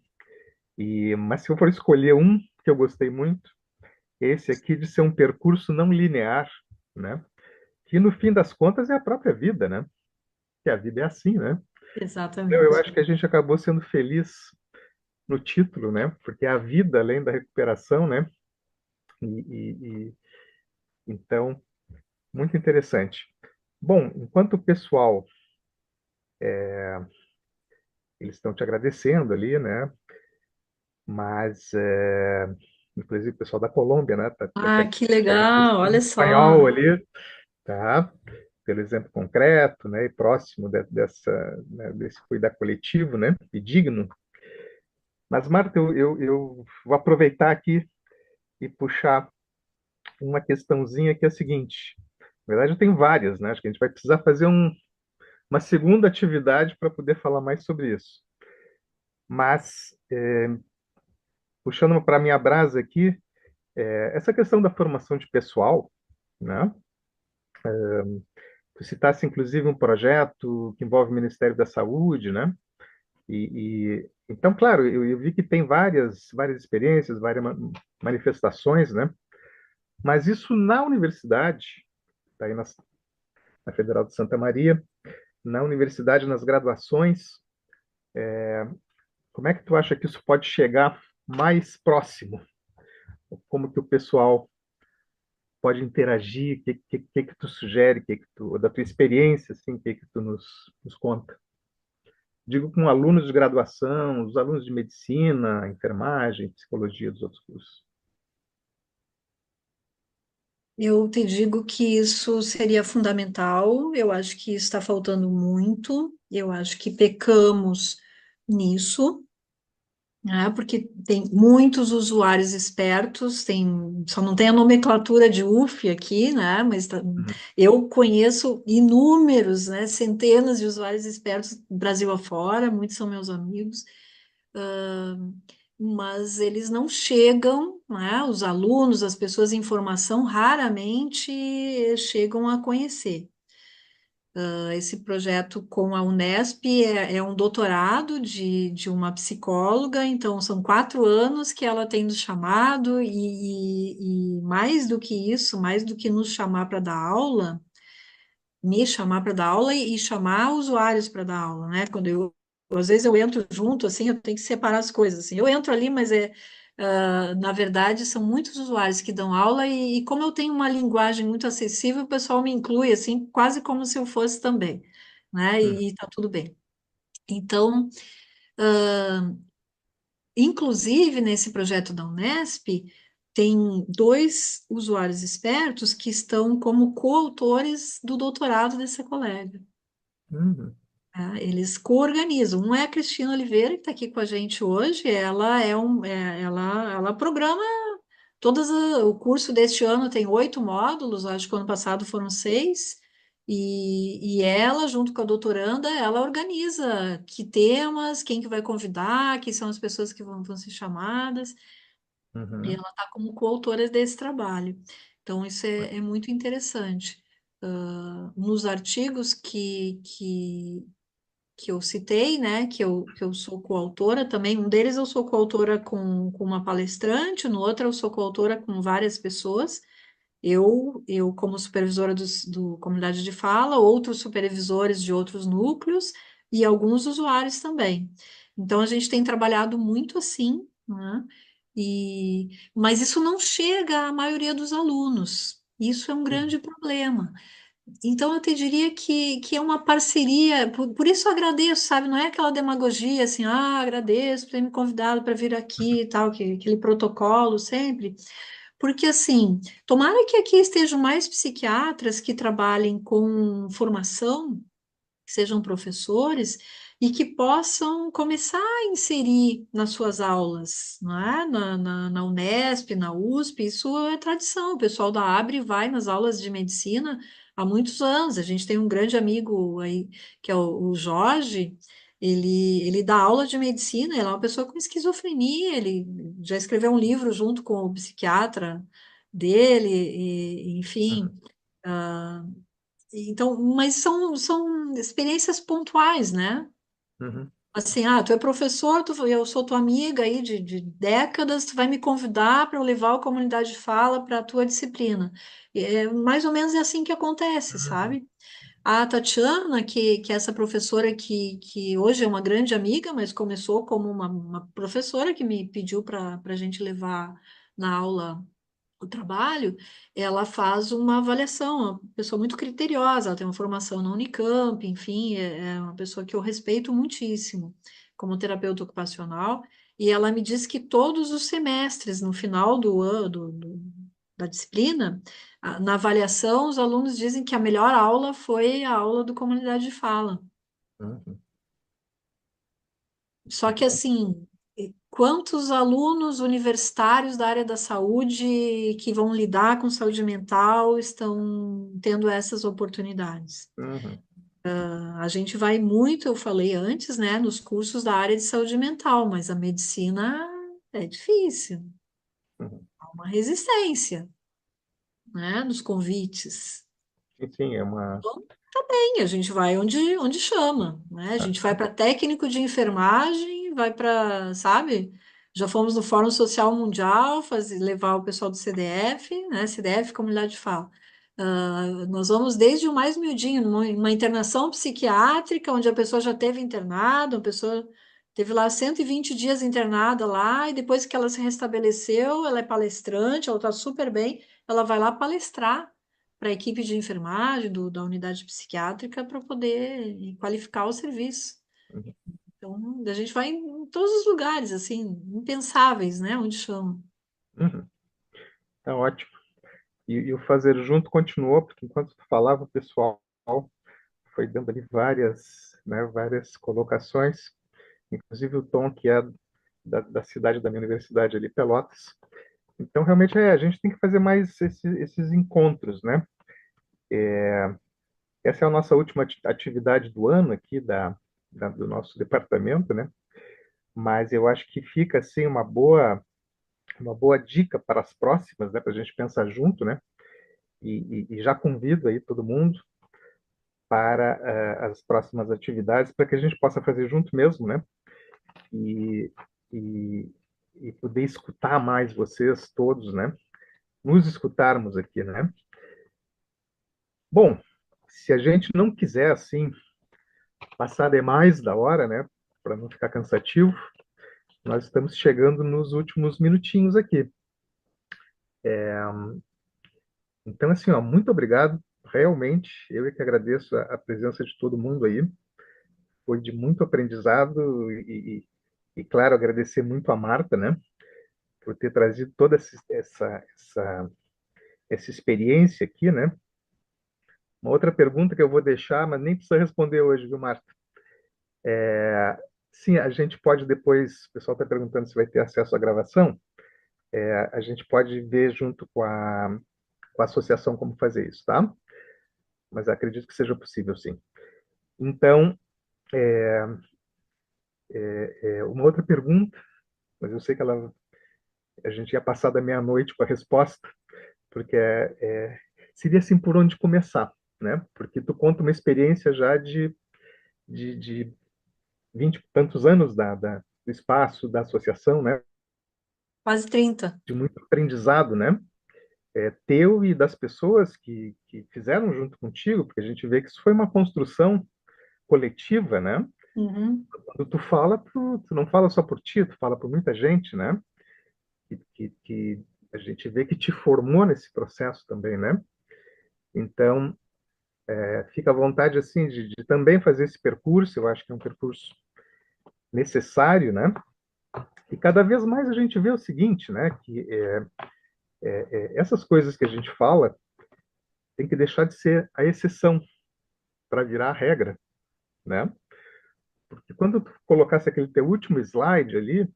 Mas se eu for escolher um que eu gostei muito, esse aqui de ser um percurso não linear, né? Que no fim das contas é a própria vida, né? Que a vida é assim, né? Eu Exatamente. acho que a gente acabou sendo feliz no título, né? Porque é a vida além da recuperação, né? E, então, muito interessante. Bom, enquanto o pessoal eles estão te agradecendo ali, né? Mas inclusive o pessoal da Colômbia, né? Ah, que Te legal, agradecendo em olha espanhol só. ali, tá? Pelo exemplo concreto, né? E próximo né, desse cuidar coletivo, né? E digno. Mas Marta, eu vou aproveitar aqui e puxar uma questãozinha que é a seguinte. Na verdade, eu tenho várias, né? Acho que a gente vai precisar fazer uma segunda atividade para poder falar mais sobre isso. Mas, puxando para a minha brasa aqui, essa questão da formação de pessoal, né? Tu citasse, inclusive, um projeto que envolve o Ministério da Saúde, né? Então, claro, eu vi que tem várias experiências, várias manifestações, né? Mas isso na universidade, tá aí na Federal de Santa Maria, na universidade, nas graduações, como é que tu acha que isso pode chegar mais próximo? Como que o pessoal pode interagir? O que tu sugere? Da tua experiência, assim, o que tu nos conta? Digo com alunos de graduação, os alunos de medicina, enfermagem, psicologia dos outros cursos. Eu te digo que isso seria fundamental, eu acho que está faltando muito, eu acho que pecamos nisso, né? Porque tem muitos usuários espertos, só não tem a nomenclatura de UF aqui, né? Mas Uhum, eu conheço inúmeros, né? Centenas de usuários espertos Brasil afora, muitos são meus amigos, mas eles não chegam, né? Os alunos, as pessoas em formação raramente chegam a conhecer. Esse projeto com a Unesp é um doutorado de uma psicóloga, então são 4 anos que ela tem nos chamado, e mais do que isso, mais do que nos chamar para dar aula, me chamar para dar aula e chamar usuários para dar aula, né? Às vezes eu entro junto, assim, eu tenho que separar as coisas, assim. Eu entro ali, mas na verdade, são muitos usuários que dão aula e como eu tenho uma linguagem muito acessível, o pessoal me inclui, assim, quase como se eu fosse também, né? uhum, E tá tudo bem. Então, inclusive, nesse projeto da Unesp, tem 2 usuários espertos que estão como coautores do doutorado dessa colega. uhum, Tá? Eles co-organizam. Um é a Cristina Oliveira, que está aqui com a gente hoje. Ela programa o curso deste ano tem 8 módulos, acho que o ano passado foram 6. E ela, junto com a doutoranda, ela organiza que temas, quem que vai convidar, quem são as pessoas que vão ser chamadas. E uhum, ela está como coautora desse trabalho. Então, isso é muito interessante. Nos artigos que eu citei, né, que eu sou coautora também. Um deles eu sou coautora com uma palestrante, no outro eu sou coautora com várias pessoas. Eu como supervisora do comunidade de fala, outros supervisores de outros núcleos e alguns usuários também. Então a gente tem trabalhado muito assim, né? Mas isso não chega à maioria dos alunos. Isso é um uhum, grande problema. Então, eu te diria que é uma parceria, por isso eu agradeço, sabe? Não é aquela demagogia assim, agradeço por ter me convidado para vir aqui e tal, aquele protocolo sempre, porque assim, tomara que aqui estejam mais psiquiatras que trabalhem com formação, que sejam professores e que possam começar a inserir nas suas aulas, não é? Na Unesp, na USP, isso é tradição. O pessoal da Abre vai nas aulas de medicina há muitos anos. A gente tem um grande amigo aí, que é o Jorge. Ele dá aula de medicina, ele é uma pessoa com esquizofrenia, ele já escreveu um livro junto com o psiquiatra dele, enfim. ah, então, mas são experiências pontuais, né? uhum, Assim, tu é professor, eu sou tua amiga aí de décadas, tu vai me convidar para eu levar a comunidade de fala para a tua disciplina. Mais ou menos é assim que acontece, uhum, sabe? A Tatiana, que é essa professora que hoje é uma grande amiga, mas começou como uma professora que me pediu para a gente levar na aula o trabalho, ela faz uma avaliação, uma pessoa muito criteriosa, ela tem uma formação na Unicamp, enfim, é uma pessoa que eu respeito muitíssimo como terapeuta ocupacional, e ela me disse que todos os semestres, no final do ano, da disciplina, na avaliação, os alunos dizem que a melhor aula foi a aula do comunidade de fala. uhum. Só que assim, quantos alunos universitários da área da saúde que vão lidar com saúde mental estão tendo essas oportunidades? Uhum, A gente vai muito, eu falei antes, né, nos cursos da área de saúde mental, mas a medicina é difícil, uhum. há uma resistência, né, nos convites. Sim, sim, é uma. Então, tá bem, a gente vai onde chama, né? A gente vai para técnico de enfermagem, vai para, sabe? Já fomos no Fórum Social Mundial levar o pessoal do CDF, né? CDF, Comunidade de Fala. Nós vamos desde o mais miudinho, numa internação psiquiátrica, onde a pessoa já teve internada, a pessoa teve lá 120 dias internada lá, e depois que ela se restabeleceu, ela é palestrante, ela está super bem, ela vai lá palestrar para a equipe de enfermagem da unidade psiquiátrica para poder qualificar o serviço. Uhum, Então, a gente vai em todos os lugares, assim, impensáveis, né? Onde chama. uhum. Tá ótimo. E o Fazer Junto continuou, porque enquanto tu falava, o pessoal foi dando ali várias colocações, inclusive o Tom, que é da cidade da minha universidade ali, Pelotas. Então, realmente, a gente tem que fazer mais esses encontros, né? Essa é a nossa última atividade do ano aqui do nosso departamento, né? Mas eu acho que fica, assim, uma boa dica para as próximas, né? Para a gente pensar junto, né? E já convido aí todo mundo para as próximas atividades, para que a gente possa fazer junto mesmo, né? E, e, e poder escutar mais vocês todos, né? Nos escutarmos aqui, né? Bom, se a gente não quiser, assim, passar demais da hora, né? Para não ficar cansativo, nós estamos chegando nos últimos minutinhos aqui. Então, assim, ó, muito obrigado. Realmente, eu é que agradeço a presença de todo mundo aí. Foi de muito aprendizado e, claro, agradecer muito a Marta, né? Por ter trazido toda essa experiência aqui, né? Uma outra pergunta que eu vou deixar, mas nem precisa responder hoje, viu, Marta? Sim, a gente pode depois, o pessoal está perguntando se vai ter acesso à gravação, a gente pode ver junto com a associação como fazer isso, tá? Mas acredito que seja possível, sim. Então, uma outra pergunta, mas eu sei que a gente ia passar da meia-noite com a resposta, porque seria assim por onde começar, né? Porque tu conta uma experiência já de 20 e tantos anos do espaço, da associação, né? Quase 30. De muito aprendizado, né? Teu e das pessoas que fizeram junto contigo, porque a gente vê que isso foi uma construção coletiva, né? Uhum. Quando tu fala, tu não fala só por ti, tu fala por muita gente, né? Que a gente vê que te formou nesse processo também, né? Então, fica à vontade, assim, de também fazer esse percurso, eu acho que é um percurso necessário, né? E cada vez mais a gente vê o seguinte, né? Que essas coisas que a gente fala tem que deixar de ser a exceção para virar a regra, né? Porque quando tu colocasse aquele teu último slide ali,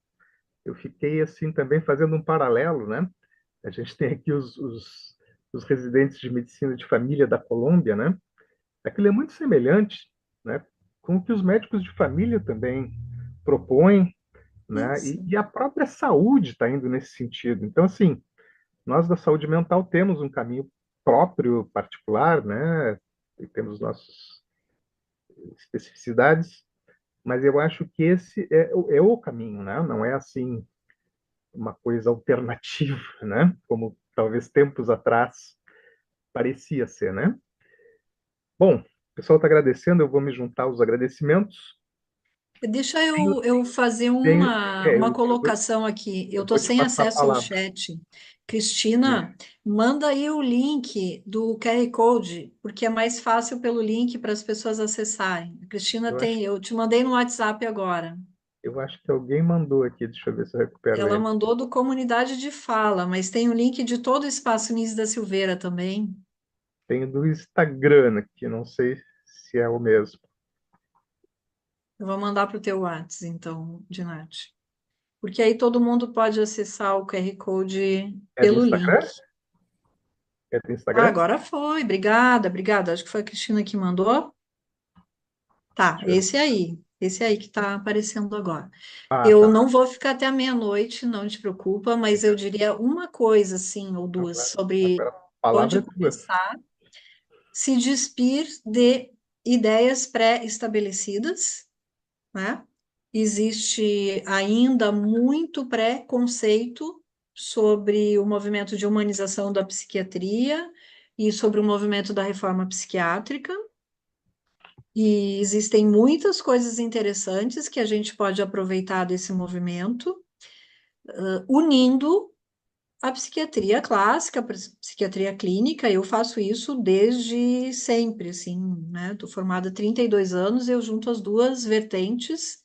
eu fiquei assim também fazendo um paralelo, né? A gente tem aqui os residentes de medicina de família da Colômbia, né? Aquilo é muito semelhante, né? Com o que os médicos de família também propõem, né? Isso. E a própria saúde está indo nesse sentido. Então, assim, nós da saúde mental temos um caminho próprio, particular, né? E temos nossas especificidades, mas eu acho que esse é o caminho, né? Não é assim uma coisa alternativa, né? Como talvez tempos atrás parecia ser, né? Bom, o pessoal está agradecendo, eu vou me juntar aos agradecimentos. Deixa Tenho, eu fazer tenho, uma eu colocação aqui. Eu eu estou vou te sem passar a acesso ao palavra. chat. Cristina, manda aí o link do QR Code, porque é mais fácil pelo link para as pessoas acessarem. A Cristina Eu acho, tem, eu te mandei no WhatsApp agora. eu acho que alguém mandou aqui, deixa eu ver se eu recupero Ela ele. mandou do Comunidade de Fala, mas tem o link de todo o Espaço Nise da Silveira também. Tem do Instagram aqui, não sei se é o mesmo. Eu vou mandar para o teu WhatsApp, então, Dinati. porque aí todo mundo pode acessar o QR Code É do pelo link. Instagram? É do Ah, Instagram? agora foi, obrigada, obrigada. Acho que foi a Cristina que mandou. Tá, Deixa eu ver. esse aí que está aparecendo agora. Ah, Eu tá. não vou ficar até a meia-noite, não te preocupa, mas eu diria uma coisa, assim, ou Não, duas, claro. sobre Agora, a palavra onde é tua. começar, se despir de ideias pré-estabelecidas, né? Existe ainda muito preconceito sobre o movimento de humanização da psiquiatria e sobre o movimento da reforma psiquiátrica. E existem muitas coisas interessantes que a gente pode aproveitar desse movimento, unindo a psiquiatria clássica, a psiquiatria clínica. Eu faço isso desde sempre, assim, né? Estou formada há 32 anos, eu junto as duas vertentes,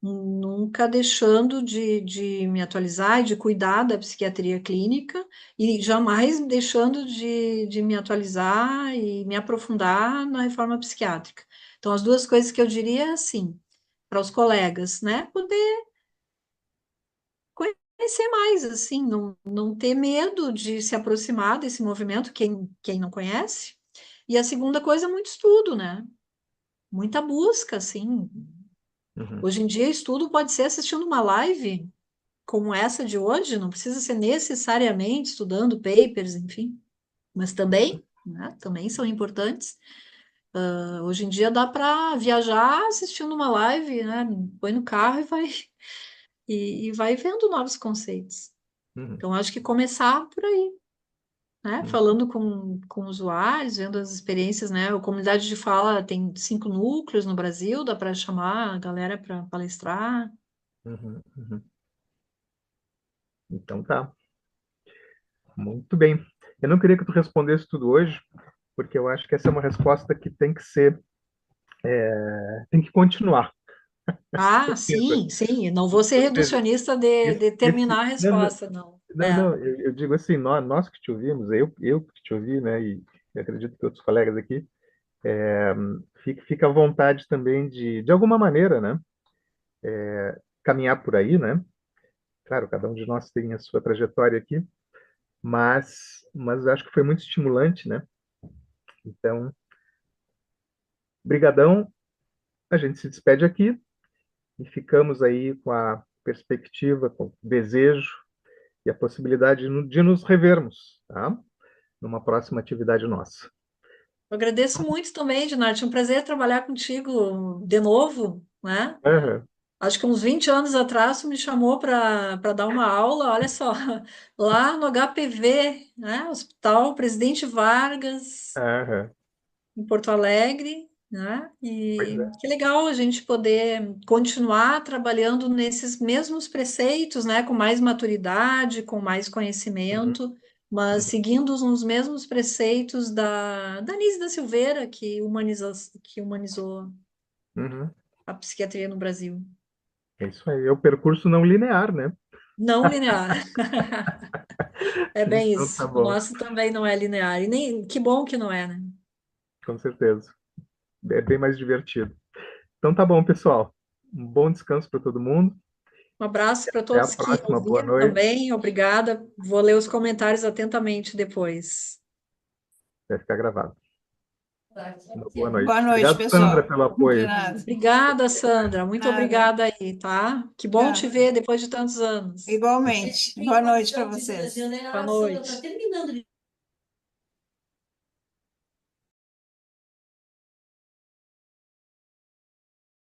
nunca deixando de me atualizar e de cuidar da psiquiatria clínica, e jamais deixando de me atualizar e me aprofundar na reforma psiquiátrica. Então, as duas coisas que eu diria, assim, para os colegas, né? Poder conhecer mais, assim, não ter medo de se aproximar desse movimento, quem não conhece. E a segunda coisa é muito estudo, né? Muita busca, assim. Uhum. Hoje em dia, estudo pode ser assistindo uma live como essa de hoje, não precisa ser necessariamente estudando papers, enfim, mas também, né, também são importantes. Hoje em dia dá para viajar assistindo uma live, né? Põe no carro e vai e vai vendo novos conceitos. Uhum. Então, acho que começar por aí, né? Uhum. Falando com usuários, vendo as experiências, né? A comunidade de fala tem 5 núcleos no Brasil, dá para chamar a galera para palestrar. Uhum. Uhum. Então tá. Muito bem. Eu não queria que tu respondesse tudo hoje, porque eu acho que essa é uma resposta que tem que ser, tem que continuar. Ah, Certeza. sim, sim. Não vou ser Ou seja, reducionista de terminar a não, não, resposta, não. não, É. não, eu digo assim, nós que te ouvimos, eu que te ouvi, né, e eu acredito que outros colegas aqui, fica à vontade também de alguma maneira, né, caminhar por aí, né? Claro, cada um de nós tem a sua trajetória aqui, mas acho que foi muito estimulante, né? Então, brigadão, a gente se despede aqui e ficamos aí com a perspectiva, com o desejo e a possibilidade de nos revermos, tá? Numa próxima atividade nossa. Eu agradeço muito também, Dinarte. É um prazer trabalhar contigo de novo, né? Aham, Acho que uns 20 anos atrás tu me chamou para dar uma aula, olha só, lá no HPV, né? Hospital Presidente Vargas, aham, em Porto Alegre, né? pois E é. que legal a gente poder continuar trabalhando nesses mesmos preceitos, né? Com mais maturidade, com mais Uhum, conhecimento, mas uhum, seguindo os mesmos preceitos da Anísia da Silveira, que humanizou uhum. a psiquiatria no Brasil. É isso aí, é o percurso não linear, né? Não linear. É bem Então tá isso. O bom, nosso também não é linear. E nem que bom que não é, né? com certeza. É bem mais divertido. Então tá bom, pessoal. Um bom descanso para todo mundo. Um abraço para Até a todos que próxima. Boa ouviram noite. também. Obrigada. Vou ler os comentários atentamente depois. Vai ficar gravado. Uma boa Boa noite. noite, Obrigado, Sandra, pessoal. pelo De apoio. nada. Obrigada, Sandra. Muito Nada. obrigada aí, tá? Que bom te Tchau. ver depois de tantos anos. Igualmente. Boa noite para vocês. Boa noite.